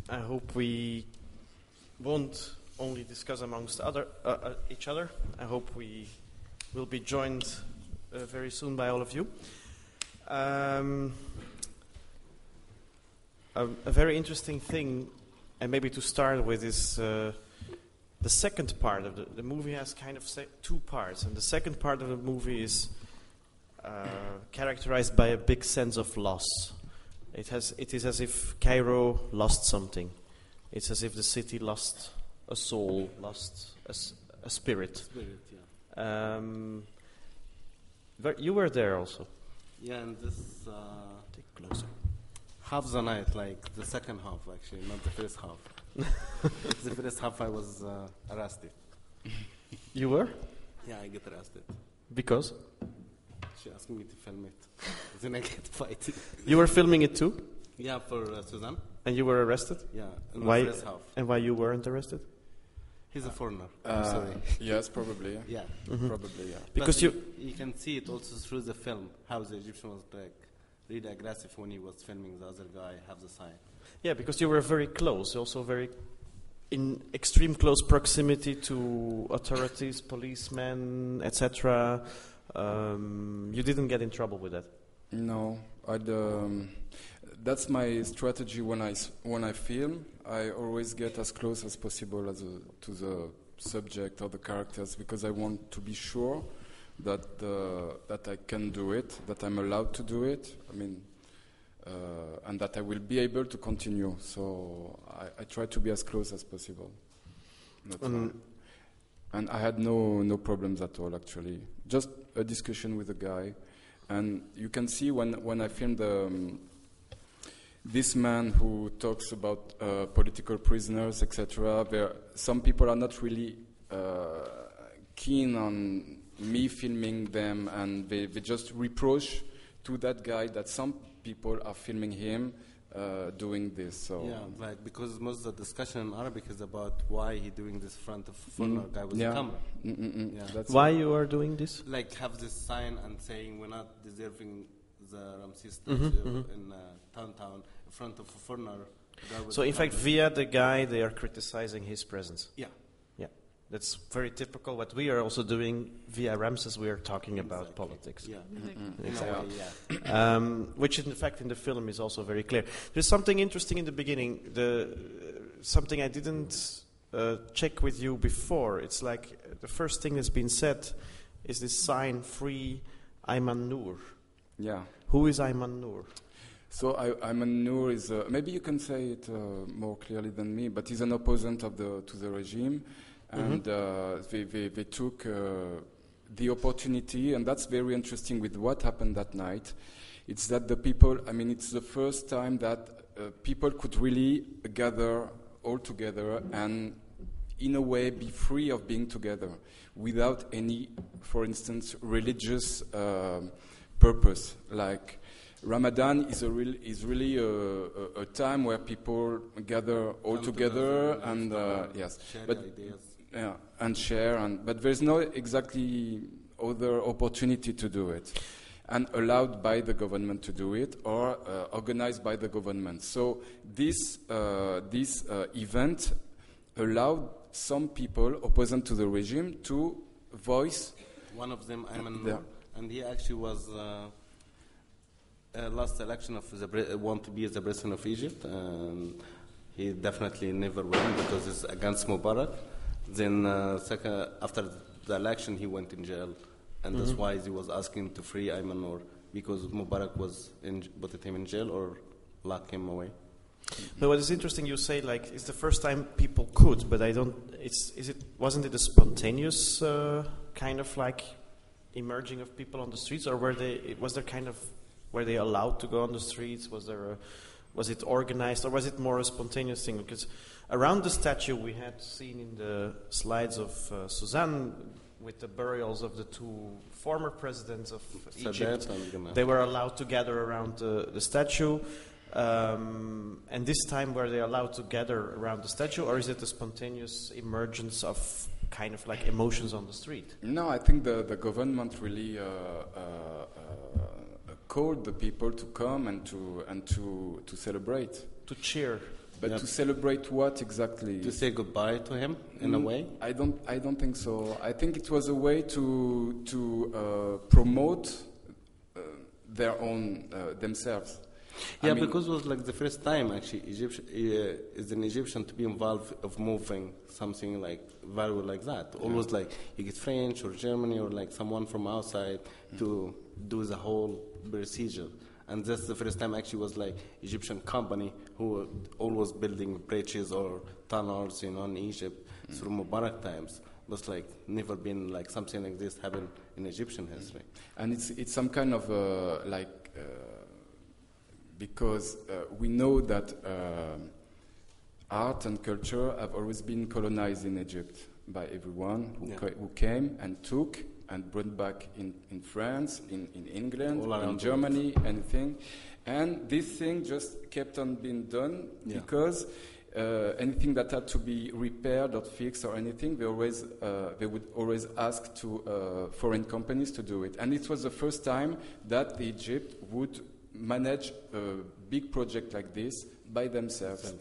B: hope we won't only discuss amongst each other. I hope we will be joined very soon by all of you. A very interesting thing, and maybe to start with, is the second part of the movie has kind of two parts, and the second part of the movie is characterized by a big sense of loss. It is as if Cairo lost something. It's as if the city lost a soul, lost a spirit.
F: Yeah.
B: You were there also.
F: Yeah, and this
B: Take closer.
F: half the night, like the second half, actually, not the first half. The first half, I was arrested.
B: You were?
F: Yeah, I get arrested.
B: Because?
F: She asked me to film it. Then I get fighted.
B: You were filming it too?
F: Yeah, for Susanne.
B: And you were arrested?
F: Yeah, in
B: Why?
F: the first half.
B: And why you weren't arrested?
F: He's a foreigner. I'm sorry.
E: Yes, probably.
F: Yeah.
E: Probably, yeah.
B: Because
F: Plus, you can see it also through the film, how the Egyptian was like really aggressive when he was filming the other guy have the sign.
B: Yeah, because you were very close, also very in extreme close proximity to authorities, policemen, etc. You didn't get in trouble with that?
E: No, that's my strategy when I film. I always get as close as possible to the subject or the characters, because I want to be sure that I can do it, that I'm allowed to do it. I mean, and that I will be able to continue. So I try to be as close as possible. And I had no problems at all, actually. Just a discussion with the guy. And you can see when I filmed this man who talks about political prisoners, etc., some people are not really keen on me filming them, and they just reproach to that guy that some people are filming him doing this. So
F: yeah, like because most of the discussion in Arabic is about why he doing this in front of foreigner guy with the camera.
E: Yeah, that's
B: why you are doing this?
F: Like have this sign and saying we're not deserving the Ramses statue in downtown in front of a foreigner guy with
B: So in fact, via the guy, they are criticizing his presence.
F: Yeah.
B: That's very typical. What we are also doing via Ramses, we are talking about politics.
F: Yeah.
B: Exactly. Which in fact in the film is also very clear. There's something interesting in the beginning, something I didn't check with you before. It's like the first thing that's been said is this sign, Free Ayman Noor.
E: Yeah.
B: Who is Ayman Noor?
E: So Ayman Noor is, maybe you can say it more clearly than me, but he's an opponent to the regime. And they took the opportunity, and that's very interesting with what happened that night. It's that the people, it's the first time that people could really gather all together and, in a way, be free of being together without any, for instance, religious purpose. Like Ramadan is really a time where people gather all together and yes, but
F: ideas.
E: Yeah, and share, but there's no exactly other opportunity to do it, and allowed by the government to do it or organized by the government. So this event allowed some people opposing to the regime to voice.
F: One of them, Ayman Noor, and he actually was last election of want to be the president of Egypt, and he definitely never won because it's against Mubarak. Then after the election, he went in jail, and that's why he was asking to free Ayman Noor, because Mubarak put him in jail or lock him away.
B: But what is interesting, you say like it's the first time people could, but I don't. Wasn't it a spontaneous kind of like emerging of people on the streets, or were they allowed to go on the streets? Was it organized, or was it more a spontaneous thing? Because around the statue we had seen in the slides of Susanne with the burials of the two former presidents of Egypt, they were allowed to gather around the statue. And this time were they allowed to gather around the statue, or is it a spontaneous emergence of kind of like emotions on the street?
E: No, I think the government really called the people to come and to celebrate.
B: To cheer.
E: But to celebrate what exactly?
F: To say goodbye to him in a way?
E: I don't think so. I think it was a way to promote their own themselves.
F: Yeah,
E: I mean,
F: because it was like the first time actually is an Egyptian to be involved of moving something like value like that. Always like you get French or Germany or like someone from outside to do the whole procedure. And that's the first time actually was like Egyptian company who were always building bridges or tunnels, in Egypt through Mubarak times. But like never been like something like this happened in Egyptian history.
E: And it's some kind of because we know that art and culture have always been colonized in Egypt by everyone who came and took and brought back in France, in England, in Germany, anything. And this thing just kept on being done because anything that had to be repaired or fixed or anything, they would always ask to foreign companies to do it. And it was the first time that Egypt would manage a big project like this by themselves.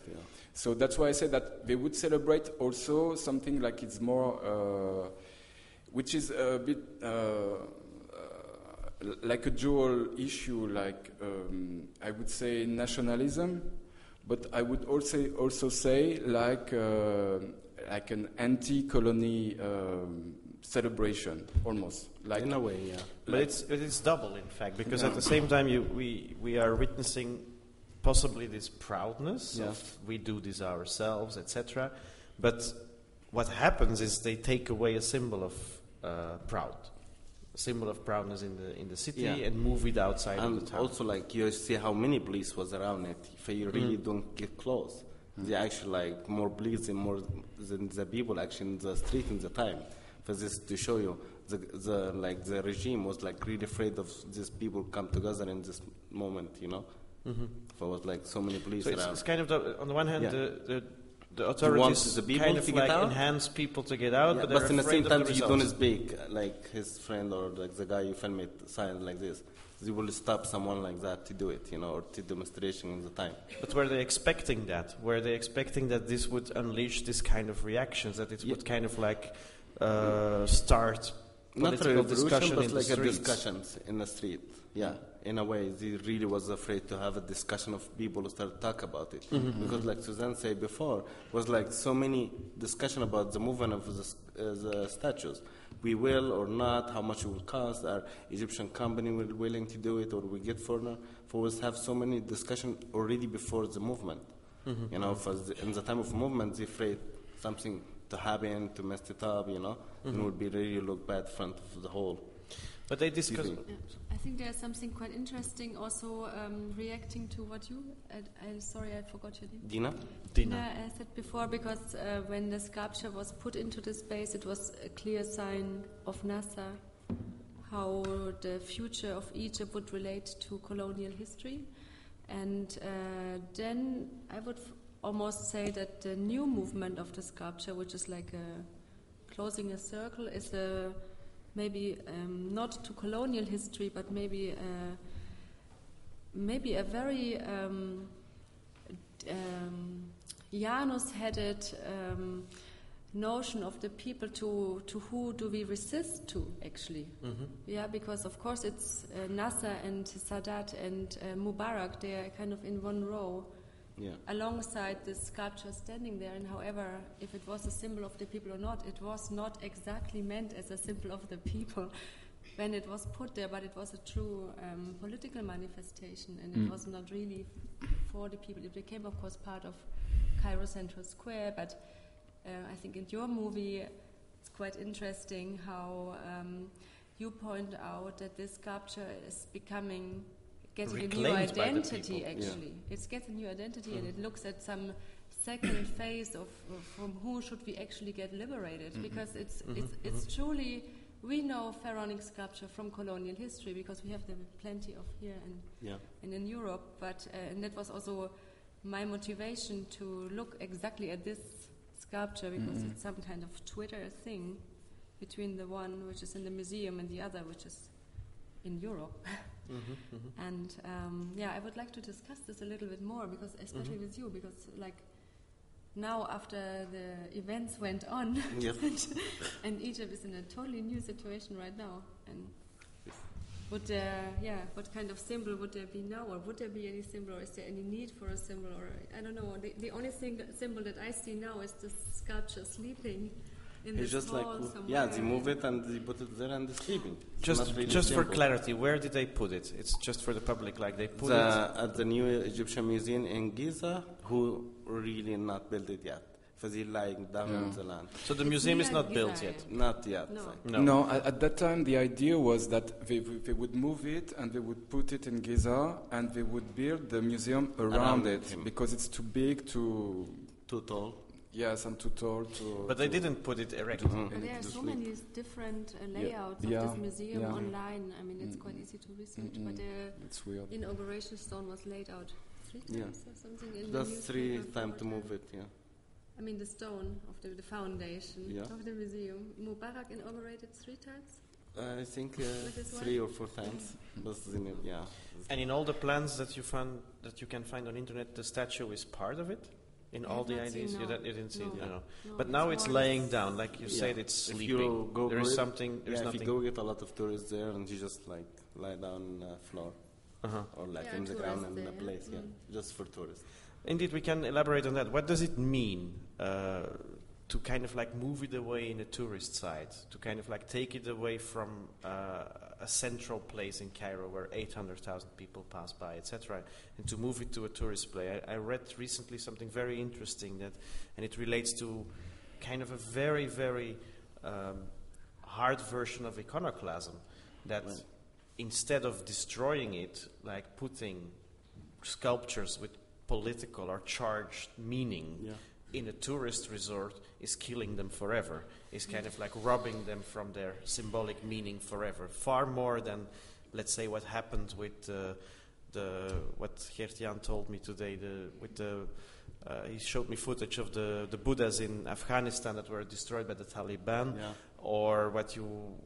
E: So that's why I say that they would celebrate also something like it's more, which is a bit like a dual issue, like I would say nationalism, but I would also say like an anti-colony celebration, almost. Like
F: in a way, yeah.
B: But it's double, in fact, because at the same time we are witnessing possibly this proudness of we do this ourselves, etc. But what happens is they take away a symbol of a symbol of proudness in the city and move it outside of the town.
F: And also, like, you see how many police was around it. If you really don't get close, they actually like more police than the people actually in the street in the time. For this to show you, the regime was like really afraid of these people come together in this moment, There was like so many police around.
B: It's kind of on the one hand the authorities kind of like enhance people to get out,
F: but in the same time you don't
B: results.
F: Speak like his friend or like the guy you film it sign like this. They will stop someone like that to do it, or to demonstration in the time.
B: But were they expecting that? Were they expecting that this would unleash this kind of reactions, that it would kind of like start political discussion
F: but
B: in
F: like
B: the streets?
F: discussions in the street. Yeah, in a way, they really was afraid to have a discussion of people who start talk about it. Because like Susanne said before, was like so many discussion about the movement of the statues. We will or not, how much it will cost, our Egyptian company will willing to do it, or we get foreigner. For us have so many discussion already before the movement. In the time of movement, they afraid something to happen, to mess it up, and would be really look bad in front of the whole.
B: But they discuss.
C: I think there's something quite interesting also reacting to what you, sorry, I forgot your name.
F: Dina
C: said before, because when the sculpture was put into the space, it was a clear sign of Nasser, how the future of Egypt would relate to colonial history. And then I would almost say that the new movement of the sculpture, which is like closing a circle, is maybe not to colonial history, but maybe a very Janus-headed notion of the people to who do we resist to, actually. Yeah, because of course it's Nasser and Sadat and Mubarak, they are kind of in one row. Alongside this sculpture standing there, and however, if it was a symbol of the people or not, it was not exactly meant as a symbol of the people when it was put there, but it was a true political manifestation, and it was not really for the people. It became, of course, part of Cairo Central Square, but I think in your movie it's quite interesting how you point out that this sculpture is getting a new identity, actually. It's getting a new identity, and it looks at some second phase of from who should we actually get liberated, because it's truly, we know pharaonic sculpture from colonial history because we have them plenty of here and in Europe, but and that was also my motivation to look exactly at this sculpture, because it's some kind of Twitter thing between the one which is in the museum and the other which is in Europe. And I would like to discuss this a little bit more, because especially with you, because like now after the events went on, and Egypt is in a totally new situation right now, and would there, what kind of symbol would there be now, or would there be any symbol, or is there any need for a symbol, or I don't know. The only symbol that I see now is the sculpture sleeping in
F: It's
C: this
F: just
C: hall
F: like,
C: somewhere.
F: they move it and they put it there and they're sleeping. It's
B: Just,
F: not really
B: just for
F: simple.
B: clarity, where did they put it? It's just for the public, like they put it.
F: At the new Egyptian museum in Giza, who really not built it yet. Because he's lying down in the land.
B: So the museum is not built yet.
F: Not yet.
E: No, at that time the idea was that they would move it and they would put it in Giza and they would build the museum around it because it's too big, too
F: tall.
E: Yes, and too tall.
B: But they didn't put it erect.
C: But there are so many different layouts of this museum online. I mean, it's quite easy to research. But
E: it's weird.
C: The inauguration stone was laid out 3 times or something. In
F: That's
C: the
F: 3 times to move it,
C: I mean, the stone of the foundation of the museum. Mubarak inaugurated 3 times?
F: I think 3 or 4 times.
B: And in all the plans that you can find on internet, the statue is part of it? In all the ideas? You didn't see it? No. But now it's laying down, like you said, it's sleeping. There is something, there's nothing.
F: If you go get a lot of tourists there and you just like lie down on the floor. Or like in the ground in the place, just for tourists.
B: Indeed, we can elaborate on that. What does it mean to kind of like move it away in the tourist side, to kind of like take it away from a central place in Cairo where 800,000 people pass by, etc., and to move it to a tourist place? I read recently something very interesting and it relates to kind of a very, very hard version of iconoclasm, that instead of destroying it, like putting sculptures with political or charged meaning in a tourist resort is killing them forever, is kind of like robbing them from their symbolic meaning forever, far more than, let's say, what happened with what Gert-Jan told me today, he showed me footage of the Buddhas in Afghanistan that were destroyed by the Taliban, or what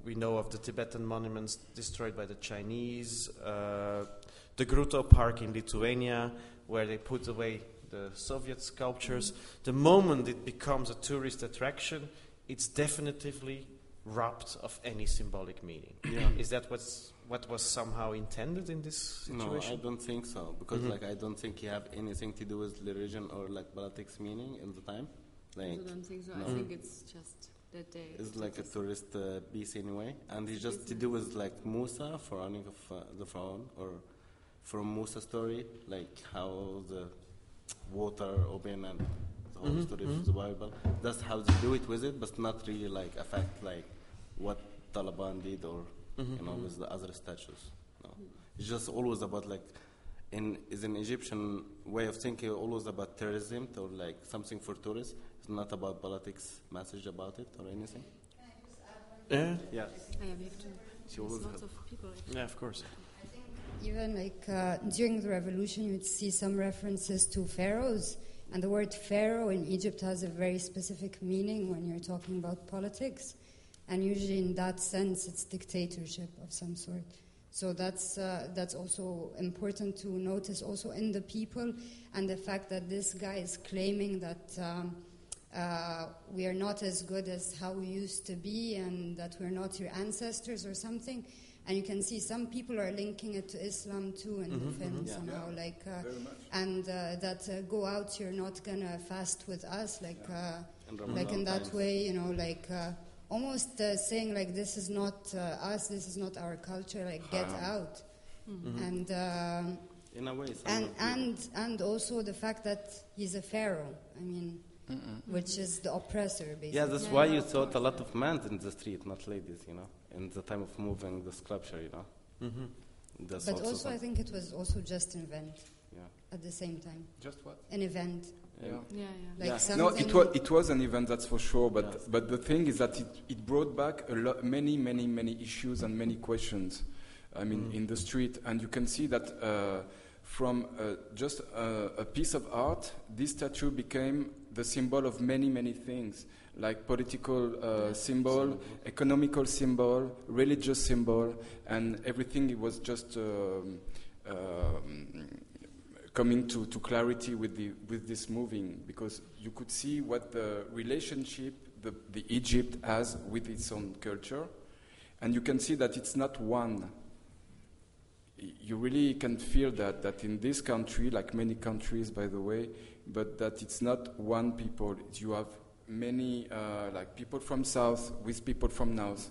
B: we know of the Tibetan monuments destroyed by the Chinese, the Grotto Park in Lithuania, where they put away the Soviet sculptures. The moment it becomes a tourist attraction, it's definitively robbed of any symbolic meaning. Is that what was somehow intended in this situation?
F: No, I don't think so, because I don't think you have anything to do with religion or like politics meaning in the time.
C: I don't think so. I think it's just that day.
F: It's like a tourist piece anyway, and it's just to do with like Musa, pharaoh of the pharaoh, or from Musa's story, like how the water open and the whole story of the Bible. That's how they do it with it, but not really like affect like what Taliban did or with the other statues. No. It's just always about like is an Egyptian way of thinking, always about terrorism or like something for tourists. It's not about politics message about it or anything.
C: We have to. There's lots of people.
B: Yeah, of course.
G: Even like during the revolution, you would see some references to pharaohs, and the word pharaoh in Egypt has a very specific meaning when you're talking about politics, and usually in that sense, it's dictatorship of some sort. So that's also important to notice, also in the people, and the fact that this guy is claiming that we are not as good as how we used to be, and that we're not your ancestors or something. And you can see some people are linking it to Islam too in the film somehow, like, and that go out, you're not gonna fast with us, like in that way, like almost saying like this is not us, this is not our culture, like get out, and
F: in a way,
G: and also the fact that he's a pharaoh, I mean, which is the oppressor, basically.
F: Yeah, that's why you saw a lot of men in the street, not ladies, in the time of moving the sculpture, That's
G: but also I think it was also just an event at the same time.
E: Just what?
G: An event. Like
E: no, it was an event, that's for sure, but the thing is that it brought back many issues and many questions, I mean, in the street, and you can see that from just a piece of art, this statue became the symbol of many, many things, like political symbol, economical symbol, religious symbol, and everything. It was just coming to clarity with this moving, because you could see what the relationship the Egypt has with its own culture, and you can see that it's not one. You really can feel that in this country, like many countries, by the way, but that it's not one people. You have many, like people from south with people from north,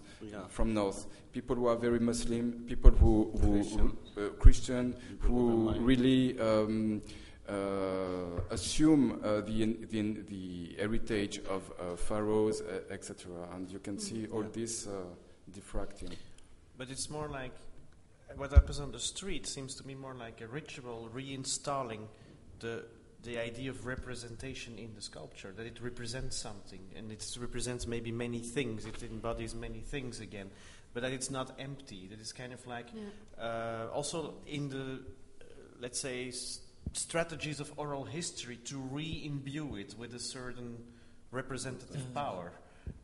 E: people who are very Muslim, people who Christian, who really assume the heritage of pharaohs, etc. And you can see all this diffracting.
B: But it's more like what happens on the street seems to me more like a ritual reinstalling the idea of representation in the sculpture, that it represents something, and it represents maybe many things, it embodies many things again, but that it's not empty, that it's kind of like, also in the, let's say, strategies of oral history to re-imbue it with a certain representative power.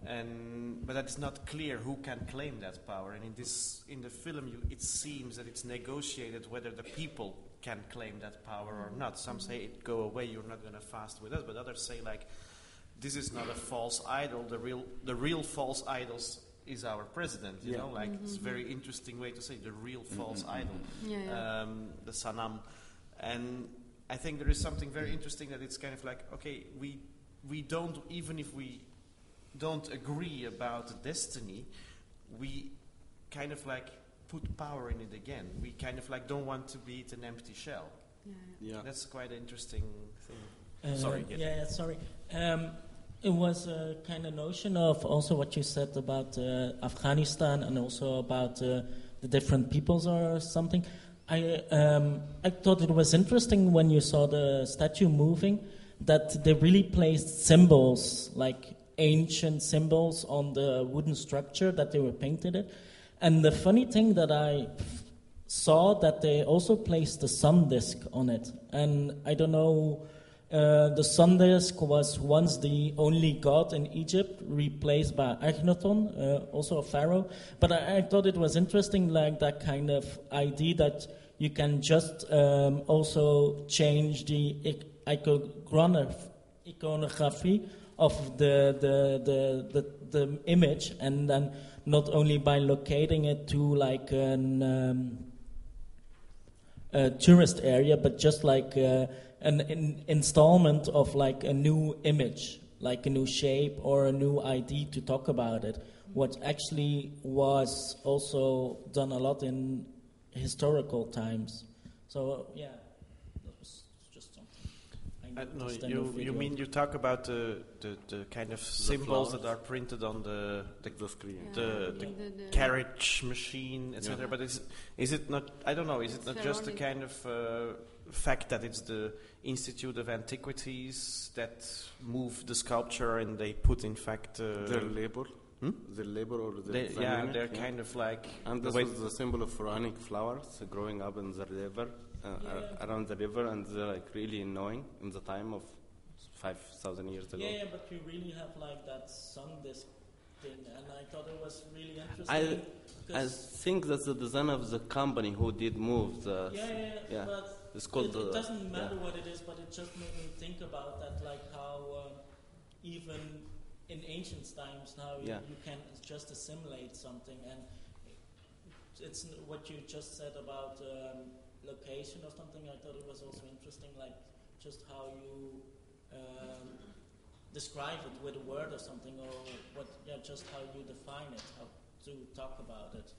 B: But that is not clear who can claim that power. And in the film, it seems that it's negotiated whether the people can claim that power or not. Some say it go away, you're not going to fast with us, but others say like, this is not a false idol. The real false idols is our president. You know, like it's a very interesting way to say the real false idol, the Sanam. And I think there is something very interesting that it's kind of like, okay, we don't, even if we don't agree about the destiny, we kind of like put power in it again. We kind of like don't want to be an empty shell. Yeah. That's quite an interesting thing. Sorry.
L: Sorry. It was a kind of notion of also what you said about Afghanistan and also about the different peoples or something. I thought it was interesting when you saw the statue moving that they really placed symbols, like ancient symbols, on the wooden structure that they were painted it. And the funny thing that I saw that they also placed the sun disk on it. And I don't know, the sun disk was once the only god in Egypt, replaced by Akhenaton, also a pharaoh. But I thought it was interesting, like that kind of idea that you can just also change the iconography of the image, and then not only by locating it to like a tourist area, but just like an installment of like a new image, like a new shape or a new idea to talk about it. What actually was also done a lot in historical times. So that was just something.
B: You mean you talk about the kind of symbols that are printed on the screen, the carriage machine, etc. But is it not? I don't know. Is it not just a kind of fact that it's the Institute of Antiquities that move the sculpture and they put in fact
F: their labor? The labor or the
B: they're kind of like,
F: and this was the symbol of pharaonic flowers growing up in the river, around the river, and they're like really annoying in the time of 5,000 years ago.
L: But you really have like that sun disk thing, and I thought it was really interesting.
F: I think that's the design of the company who did move the.
L: But
F: it's called
L: it doesn't matter what it is, but it just made me think about that, like how even in ancient times now you can just assimilate something, and it's what you just said about location or something. I thought it was also interesting, like just how you describe it with a word or something, or just how you define it, how to talk about it.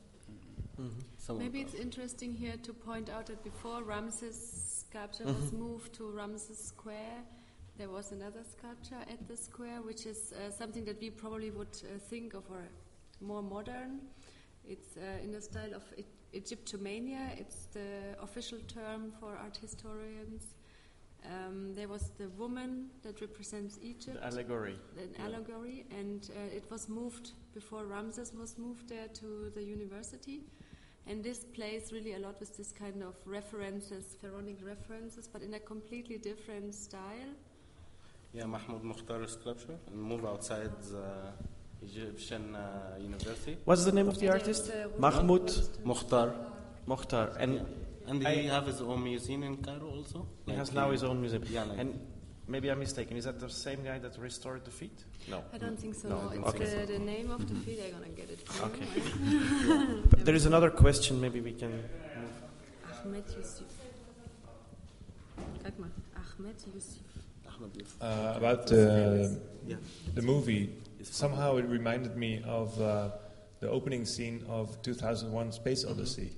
C: Maybe it's interesting here to point out that before Ramses' sculpture was moved to Ramses Square, there was another sculpture at the square, which is something that we probably would think of or more modern. It's in the style of Egyptomania. It's the official term for art historians. There was the woman that represents Egypt.
B: The allegory.
C: An allegory, and it was moved before Ramses was moved there to the university. And this plays really a lot with this kind of references, pharaonic references, but in a completely different style.
F: Yeah, Mahmoud Mukhtar sculpture, and move outside the Egyptian university.
B: What's the name of the artist? Mahmoud
F: Mukhtar.
B: Mokhtar.
F: And he have his own museum in Cairo also?
B: He has now his own museum.
F: Yeah, like
B: and maybe I'm mistaken. Is that the same guy that restored the feet? No.
M: I don't think so.
B: No,
M: It's the name of the feet. I'm gonna get it.
B: Okay. But there is another question. Maybe we can move.
M: Ahmed Yusuf. Kijk maar. Ahmed Yusuf.
N: About the movie, somehow it reminded me of the opening scene of 2001: Space Odyssey.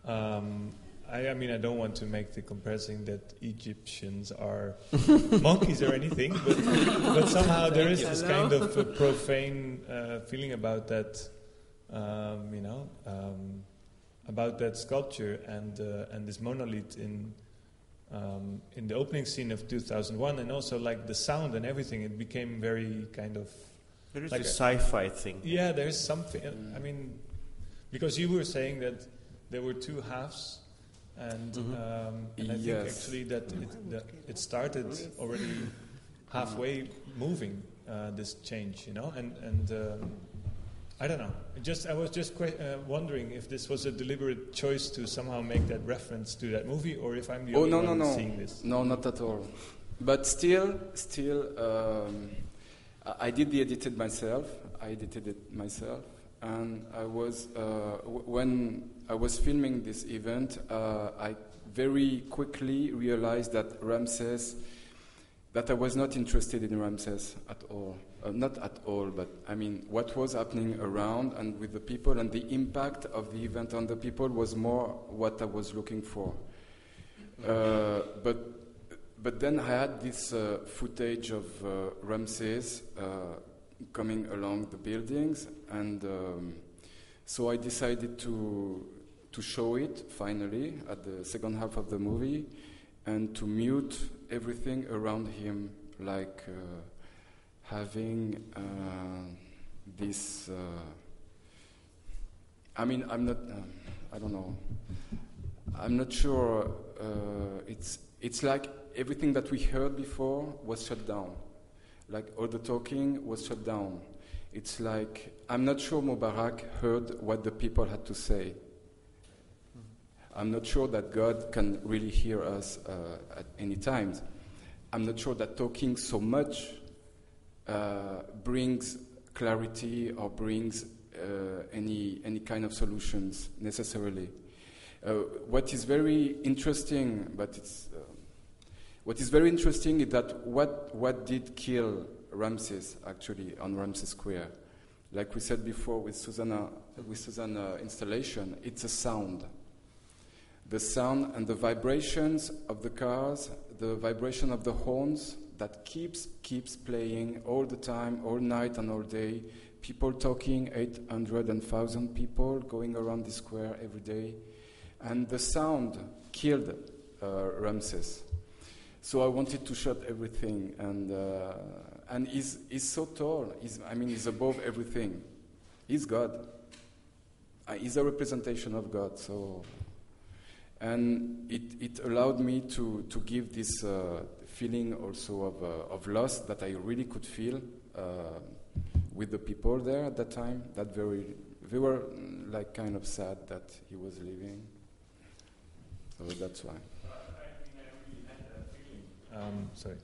N: I mean, I don't want to make the comparison that Egyptians are monkeys or anything, but somehow there is this kind of a profane feeling about that, about that sculpture and this monolith in the opening scene of 2001, and also like the sound and everything. It became very kind of.
B: There is
N: like
B: a sci-fi thing.
N: Yeah, there is something. I mean, because you were saying that there were two halves. And I think actually that it started already halfway moving this change, and I don't know. I was just wondering if this was a deliberate choice to somehow make that reference to that movie, or if I'm the only one seeing this.
E: No, not at all. But still, I did the edited myself. I edited it myself, and I was when I was filming this event, I very quickly realized that I was not interested in Ramses at all. Not at all, but I mean, what was happening around and with the people and the impact of the event on the people was more what I was looking for. But then I had this footage of Ramses coming along the buildings, and so I decided to show it finally at the second half of the movie, and to mute everything around him, like having this. I mean, I'm not. I don't know. I'm not sure. It's like everything that we heard before was shut down. Like all the talking was shut down. It's like, I'm not sure Mubarak heard what the people had to say. I'm not sure that God can really hear us at any time. I'm not sure that talking so much brings clarity or brings any kind of solutions necessarily. What is very interesting, what is very interesting is that what did kill Ramses actually on Ramses Square, like we said before with Susanne installation, it's a sound. The sound and the vibrations of the cars, the vibration of the horns that keeps playing all the time, all night and all day. People talking, 800 and 1,000 people going around the square every day, and the sound killed Ramses. So I wanted to shut everything, and he's so tall. He's above everything. He's God. He's a representation of God. So, and it allowed me to give this feeling also of loss that I really could feel with the people there at that time. They were like kind of sad that he was leaving. So that's why.
N: Sorry.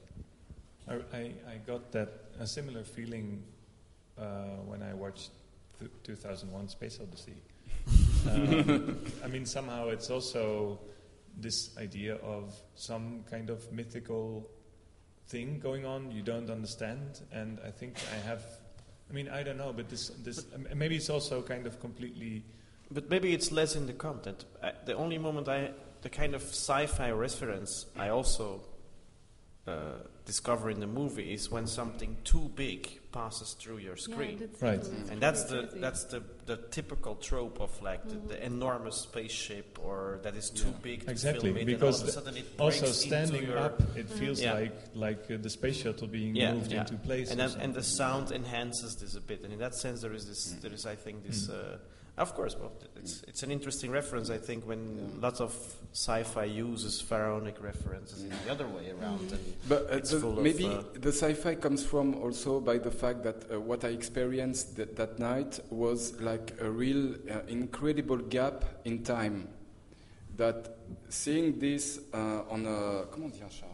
N: I got a similar feeling when I watched 2001: Space Odyssey. I mean, somehow it's also this idea of some kind of mythical thing going on you don't understand, and I think I don't know, but this maybe it's also kind of completely.
B: But maybe it's less in the content. The only moment the kind of sci-fi reference I also discover in the movie is when something too big passes through your screen.
N: Yeah, right.
B: And that's the typical trope of like the enormous spaceship, or that is too big to film it,
N: because
B: and all of a sudden it
N: also
B: breaks
N: standing
B: into
N: up, it feels like the space shuttle being moved into place.
B: And the sound enhances this a bit, and in that sense there is I think this Of course, well, it's an interesting reference, I think, when lots of sci-fi uses pharaonic references in the other way around. And
E: but
B: it's full
E: maybe
B: of,
E: the sci-fi comes from also by the fact that what I experienced that night was like a real incredible gap in time. That seeing this on a comment on dit un char?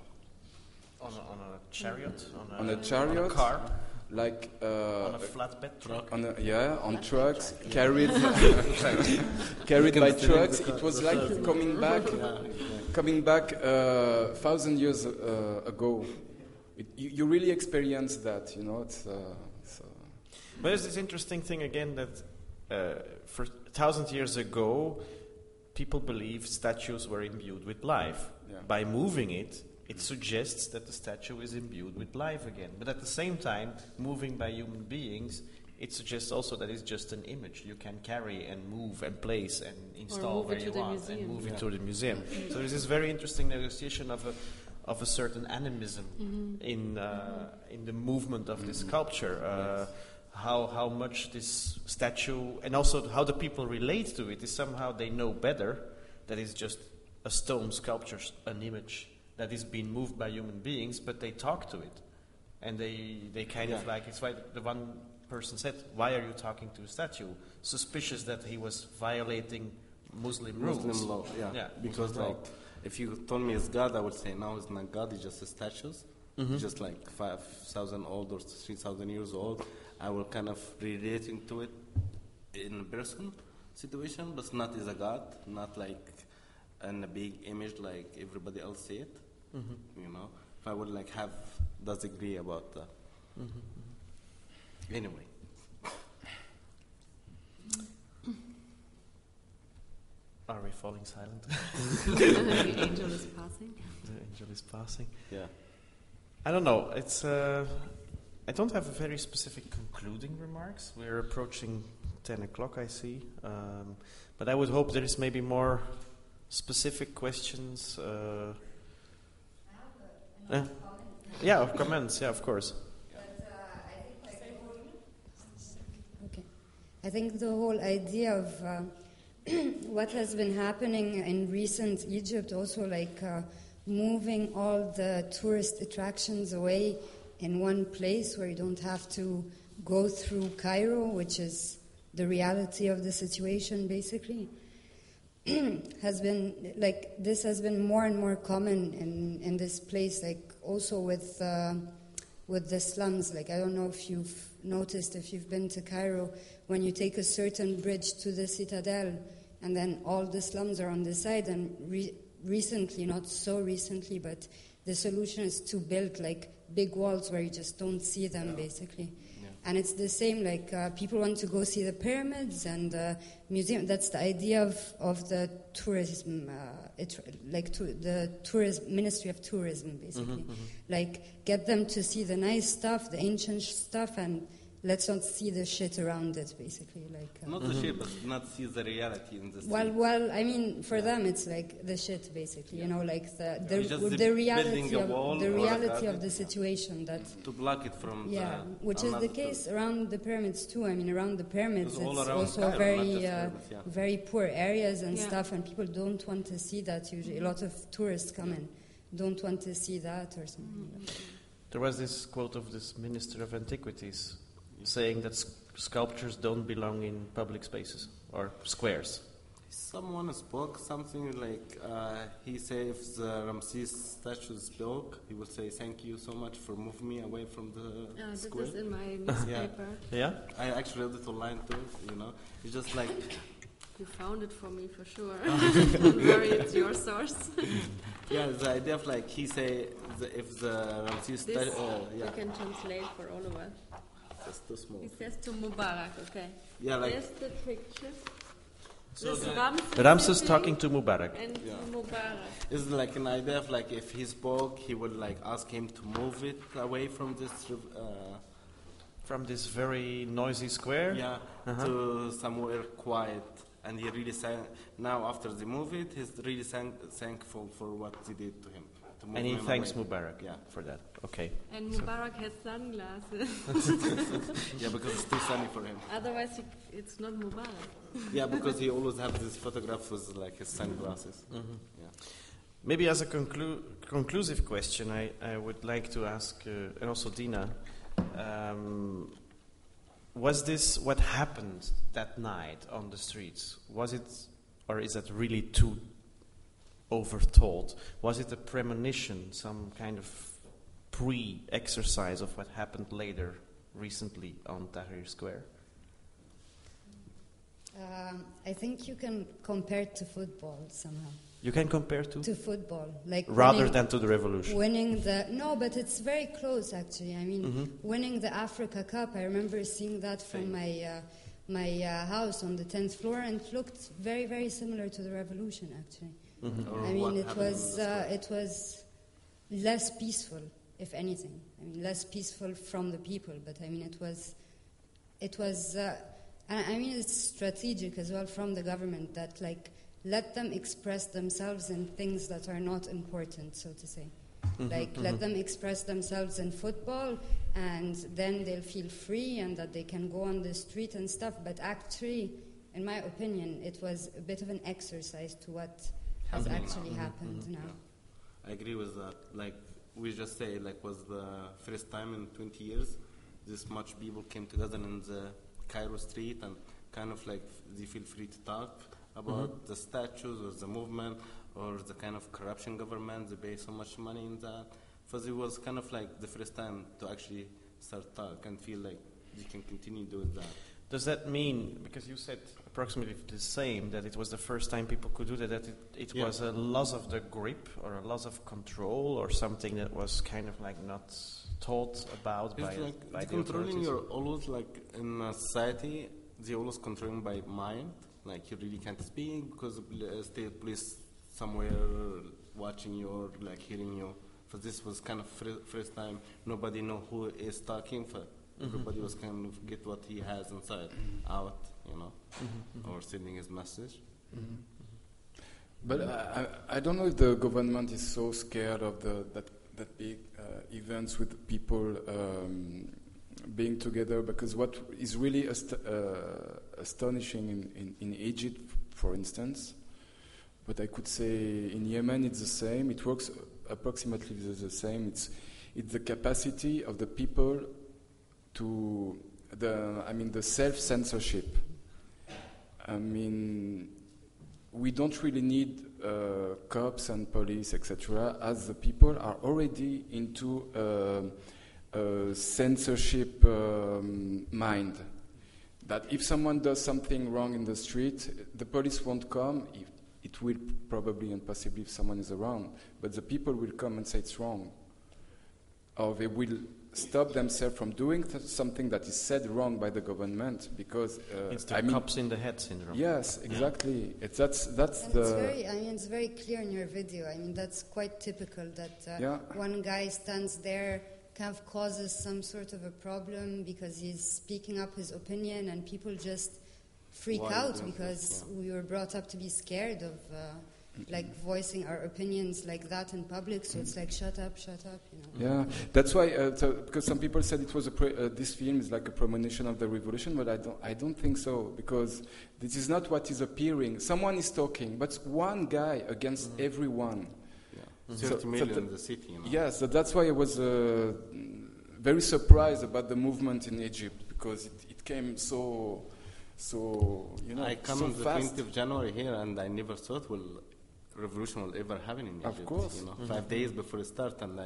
B: On a chariot,
E: on a chariot,
B: on a car,
E: like
B: on a flatbed truck,
E: on trucks carried carried by trucks. It was like coming back 1,000 years ago. You really experienced that, you know.
B: But there's this interesting thing again that for 1,000 years ago, people believed statues were imbued with life.
E: Yeah.
B: By moving it, it suggests that the statue is imbued with life again. But at the same time, moving by human beings, it suggests also that it's just an image you can carry and move and place and install where you want and move into the museum. So there's this very interesting negotiation of a certain animism in the movement of this sculpture. How much this statue, and also how the people relate to it, is somehow they know better that it's just a stone sculpture, an image that is being moved by human beings, but they talk to it. And they kind of like, it's like the one person said, why are you talking to a statue? Suspicious that he was violating Muslim rules.
F: Muslim law, yeah. Because like, if you told me it's God, I would say no, it's not God, it's just a statues. It's just like 5,000 old or 3,000 years old. I will kind of relate into it in a person situation, but not as a God, not like in a big image like everybody else see it. You know, if I would like have disagree about that. Anyway.
B: Are we falling silent?
M: The angel is passing.
B: The angel is passing.
F: Yeah.
B: I don't know. It's. I don't have a very specific concluding remarks. We're approaching 10 o'clock, I see. But I would hope there is maybe more specific questions. Yeah, of comments. Yeah, of course.
G: Okay. I think the whole idea of what has been happening in recent Egypt, also like moving all the tourist attractions away in one place where you don't have to go through Cairo, which is the reality of the situation, basically, has been like this has been more and more common in this place. Like also with the slums. Like I don't know if you've noticed, if you've been to Cairo, when you take a certain bridge to the citadel, and then all the slums are on the side. And recently, not so recently, but the solution is to build like big walls where you just don't see them, basically. And it's the same, like people want to go see the pyramids and the museum. That's the idea of the tourism, the Ministry of Tourism, basically. Like get them to see the nice stuff, the ancient stuff, and let's not see the shit around it, basically. Like
F: not the shit, but not see the reality in the
G: street. Well, I mean, for them, it's like the shit, basically. You know, like the reality of the situation that
F: to block it from
G: which is the case around the pyramids too. I mean, around the pyramids, it's also
F: Cairo,
G: very very poor areas and stuff, and people don't want to see that. Usually, a lot of tourists come in, don't want to see that or something. Like that.
B: There was this quote of this Minister of Antiquities saying that sculptures don't belong in public spaces or squares.
F: Someone spoke something like, he said if the Ramses statue is built, he would say, thank you so much for moving me away from the square.
M: This is in my newspaper.
B: Yeah?
F: I actually read it online too, you know. It's just like...
M: You found it for me for sure. Don't worry, it's your source.
F: Yeah, the idea of like, he say, if the Ramses statue...
M: we can translate for all of us.
F: It's too small.
M: It says to Mubarak, okay.
F: Yeah, like...
M: Here's the picture.
B: So Ramses talking to Mubarak.
M: And to Mubarak.
F: It's like an idea of like if he spoke, he would like ask him to move it away from this
B: very noisy square.
F: Yeah, to somewhere quiet. And he really now after they move it, he's really thankful for what they did to him, to movement.
K: And he thanks
F: away.
K: Mubarak
F: Yeah.
K: for that. Okay.
M: And
K: So-
M: Mubarak has sunglasses.
F: Yeah, because it's too sunny for him.
M: Otherwise, it's not Mubarak.
F: Yeah, because he always has this photograph with like his sunglasses.
K: Mhm.
F: Yeah.
K: Maybe as a conclusive question, I would like to ask, and also Dina, was this what happened that night on the streets? Was it, or is that really too overtold? Was it a premonition, some kind of pre-exercise of what happened later, recently on Tahrir Square?
G: I think you can compare it to football somehow.
K: You can compare
G: to football, like
K: rather than to the revolution.
G: But it's very close actually. I mean, winning the Africa Cup. I remember seeing that from my house on the 10th floor, and it looked very, very similar to the revolution actually. I mean, it was less peaceful, if anything. I mean, less peaceful from the people, but I mean, it was. I mean, it's strategic as well from the government that like. Let them express themselves in things that are not important, so to say. Let them express themselves in football, and then they'll feel free and that they can go on the street and stuff. But actually, in my opinion, it was a bit of an exercise to what has actually happened now.
F: I agree with that. Like, we just say, like, was the first time in 20 years this much people came together in the Cairo street and kind of like they feel free to talk about the statues or the movement or the kind of corruption government, they pay so much money in that. For it was kind of like the first time to actually start talk and feel like you can continue doing that.
K: Does that mean, because you said approximately the same, that it was the first time people could do that it was a loss of the grip or a loss of control or something that was kind of like not thought about by the
F: controlling,
K: authorities?
F: you're always like in a society, they're always controlling by mind. Like you really can't speak because state police somewhere watching you or like hearing you. For this was kind of first time nobody know who is talking. For everybody was kind of get what he has inside out, you know, or sending his message.
E: But I don't know if the government is so scared of that big events with people being together, because what is really astonishing in Egypt, for instance, but I could say in Yemen it's the same. It works approximately the same. It's the capacity of the people to the self-censorship. I mean, we don't really need cops and police, etc., as the people are already into censorship mind. That if someone does something wrong in the street, the police won't come. It will probably and possibly if someone is around, but the people will come and say it's wrong. Or they will stop themselves from doing something that is said wrong by the government because
K: it's the cops in the head syndrome.
E: Yes, exactly.
K: Yeah.
E: That's
G: it's very clear in your video. I mean, that's quite typical that one guy stands there, kind of causes some sort of a problem because he's speaking up his opinion, and people just freak out because we were brought up to be scared of like voicing our opinions like that in public. So it's like shut up, you know.
E: Yeah, that's why. Because some people said it was this film is like a premonition of the revolution, but I don't think so, because this is not what is appearing. Someone is talking, but one guy against everyone.
F: 30 million in the city, you know.
E: Yes, that's why I was very surprised about the movement in Egypt, because it came so you know,
F: I come
E: so
F: on the
E: fast.
F: 20th of January here, and I never thought revolution will ever happen in Egypt.
E: Of course.
F: You know, 5 days before it started, and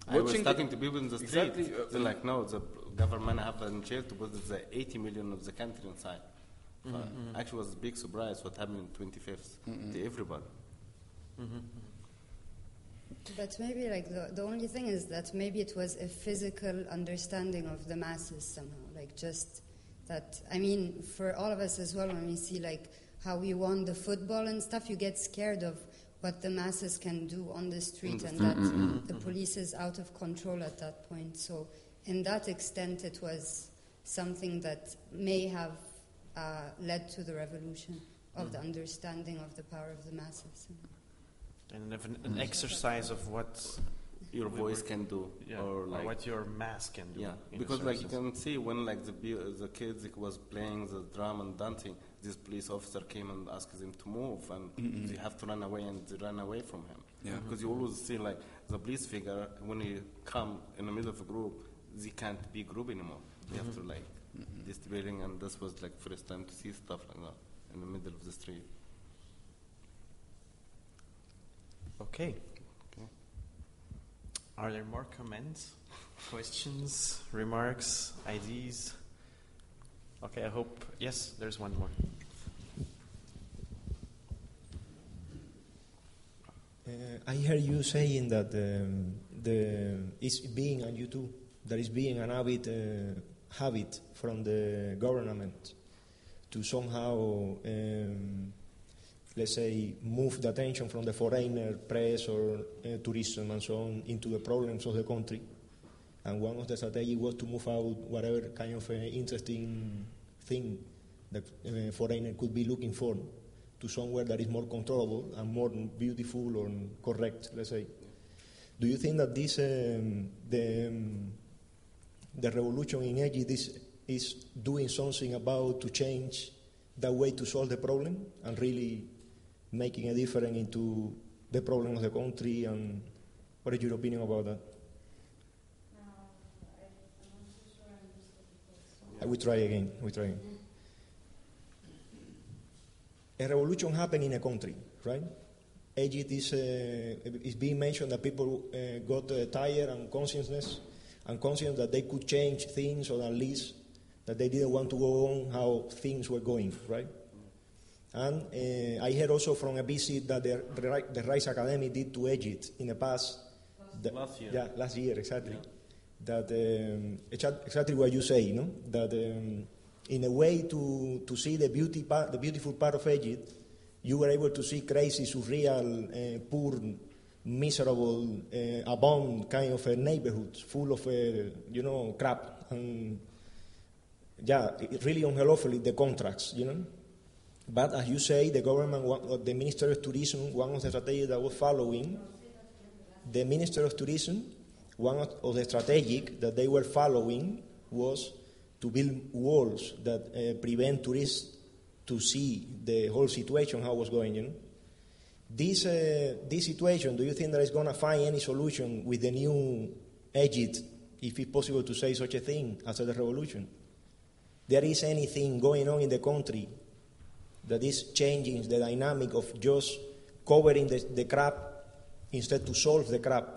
F: I was talking to people in the street.
E: Exactly.
F: They're like, no, the government have in jail to put the 80 million of the country inside. Actually, it was a big surprise what happened on 25th to everybody.
G: But maybe like the only thing is that maybe it was a physical understanding of the masses somehow, like just that. I mean, for all of us as well, when we see like how we won the football and stuff, you get scared of what the masses can do on the street, and that the police is out of control at that point. So in that extent, it was something that may have led to the revolution of the understanding of the power of the masses.
B: and an exercise of what
F: your voice can do,
B: or what your mass can do.
F: Yeah, because like you can see when like the kids was playing the drum and dancing, this police officer came and asked them to move, and they have to run away, and they run away from him.
E: Yeah.
F: Because you always see like the police figure when he come in the middle of a group, they can't be group anymore. They have to like distributing, and this was like first time to see stuff like that in the middle of the street.
B: Okay. Are there more comments, questions, remarks, ideas? Okay, I hope. Yes, there's one more.
O: I heard you saying that it's being, and you too, there is being an habit from the government to somehow, let's say, move the attention from the foreigner press or tourism and so on into the problems of the country. And one of the strategies was to move out whatever kind of interesting thing that a foreigner could be looking for to somewhere that is more controllable and more beautiful or correct, let's say. Do you think that this the revolution in Egypt is doing something about to change the way to solve the problem and really making a difference into the problem of the country? And what is your opinion about that? I will try again. A revolution happened in a country, right? Egypt is being mentioned that people got tired and conscious that they could change things, or at least that they didn't want to go on how things were going, right? And I heard also from a visit that the Rijksakademie did to Egypt in the past.
F: Last year.
O: Yeah, last year, exactly. Yeah. That exactly what you say, no? That in a way to see the beautiful part of Egypt, you were able to see crazy, surreal, poor, miserable, abandoned kind of neighborhoods full of, crap. And really unhealthily, the contracts, But as you say, the government, the Minister of Tourism, one of the strategies that was following, the Minister of Tourism, one of the strategic that they were following was to build walls that prevent tourists to see the whole situation, how it was going, This situation, do you think that it's going to find any solution with the new Egypt, if it's possible to say such a thing, after the revolution? There is anything going on in the country that is changing the dynamic of just covering the crap instead to solve the crap?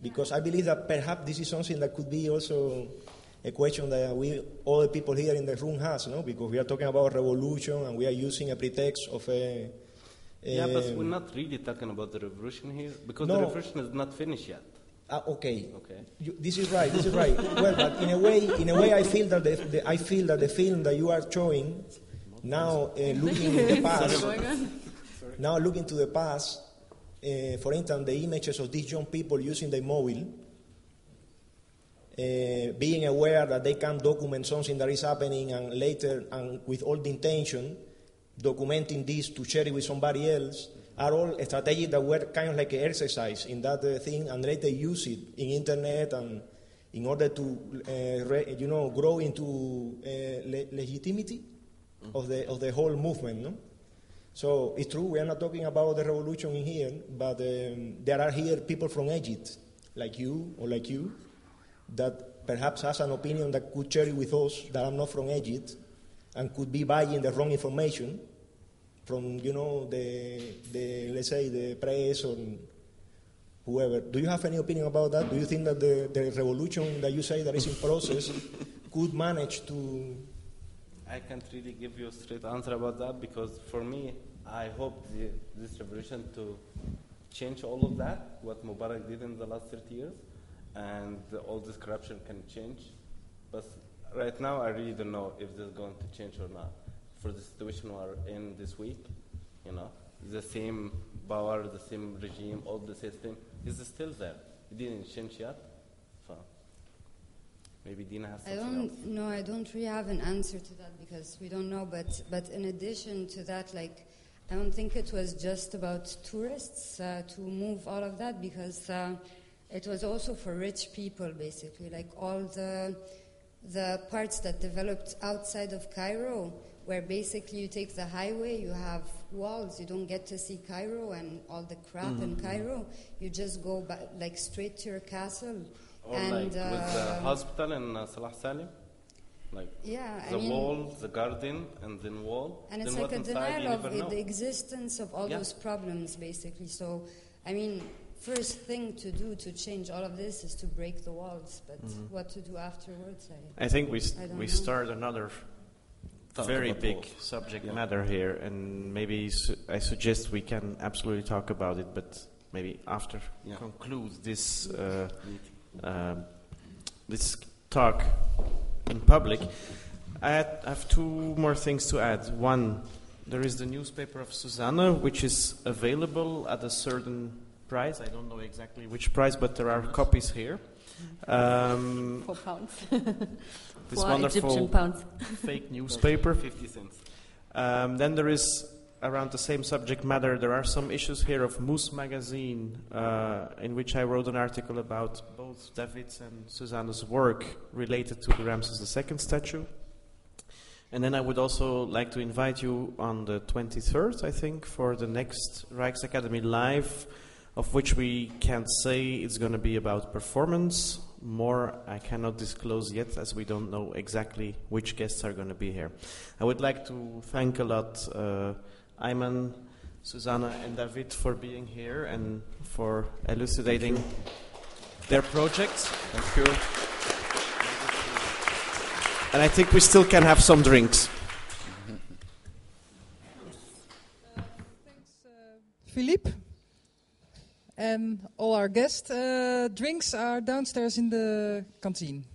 O: Because I believe that perhaps this is something that could be also a question that all the people here in the room has, no? Because we are talking about revolution and we are using a pretext of a...
F: but we're not really talking about the revolution here, because the revolution is not finished yet.
O: Okay. This is right. Well, but in a way, I feel that the film that you are showing now, looking in the past. Now looking to the past, for instance, the images of these young people using their mobile, being aware that they can document something that is happening, and later, and with all the intention, documenting this to share it with somebody else, are all strategies that were kind of like an exercise in that thing, and later use it in internet and in order to grow into legitimacy of the whole movement, no? So it's true, we are not talking about the revolution in here, but there are here people from Egypt, like you or like you, that perhaps has an opinion that could share it with us that are not from Egypt and could be buying the wrong information from, the let's say, the press or whoever. Do you have any opinion about that? Do you think that the revolution that you say that is in process could manage to...
F: I can't really give you a straight answer about that, because for me, I hope this revolution to change all of that, what Mubarak did in the last 30 years, and all this corruption can change. But right now, I really don't know if this is going to change or not. For the situation we're in this week, the same power, the same regime, all the system is still there. It didn't change yet. So maybe Dina has something else.
G: No, I don't really have an answer to that because we don't know. But in addition to that, I don't think it was just about tourists to move all of that, because it was also for rich people, basically. Like all the parts that developed outside of Cairo, where basically you take the highway, you have walls, you don't get to see Cairo and all the crap in Cairo. You just go straight to your castle.
F: Or
G: and
F: like with the hospital in Salah Salim? Like wall, the garden, and then wall.
G: And it's
F: then
G: like a
F: inside,
G: denial of the existence of all those problems, basically. So, I mean, first thing to do to change all of this is to break the walls. But what to do afterwards,
B: I think we
G: know.
B: start another very big subject matter here, and maybe I suggest we can absolutely talk about it, but maybe after conclude this this talk in public. I have two more things to add. One, there is the newspaper of Susanne, which is available at a certain price. I don't know exactly which price, but there are copies here.
M: 4 pounds.
B: This
M: 4
B: wonderful
M: Egyptian pounds.
B: fake newspaper.
F: 50 cents.
B: Then there is, around the same subject matter, there are some issues here of Moose magazine, in which I wrote an article about both David's and Susanne's work related to the Ramses II statue. And then I would also like to invite you on the 23rd, I think, for the next Rijksakademie Live, of which we can't say it's going to be about performance. More I cannot disclose yet, as we don't know exactly which guests are going to be here. I would like to thank a lot Ayman, Susanne, and David for being here and for elucidating their projects.
E: Thank you.
B: And I think we still can have some drinks.
A: Thanks, Philippe. And all our guests. Drinks are downstairs in the canteen.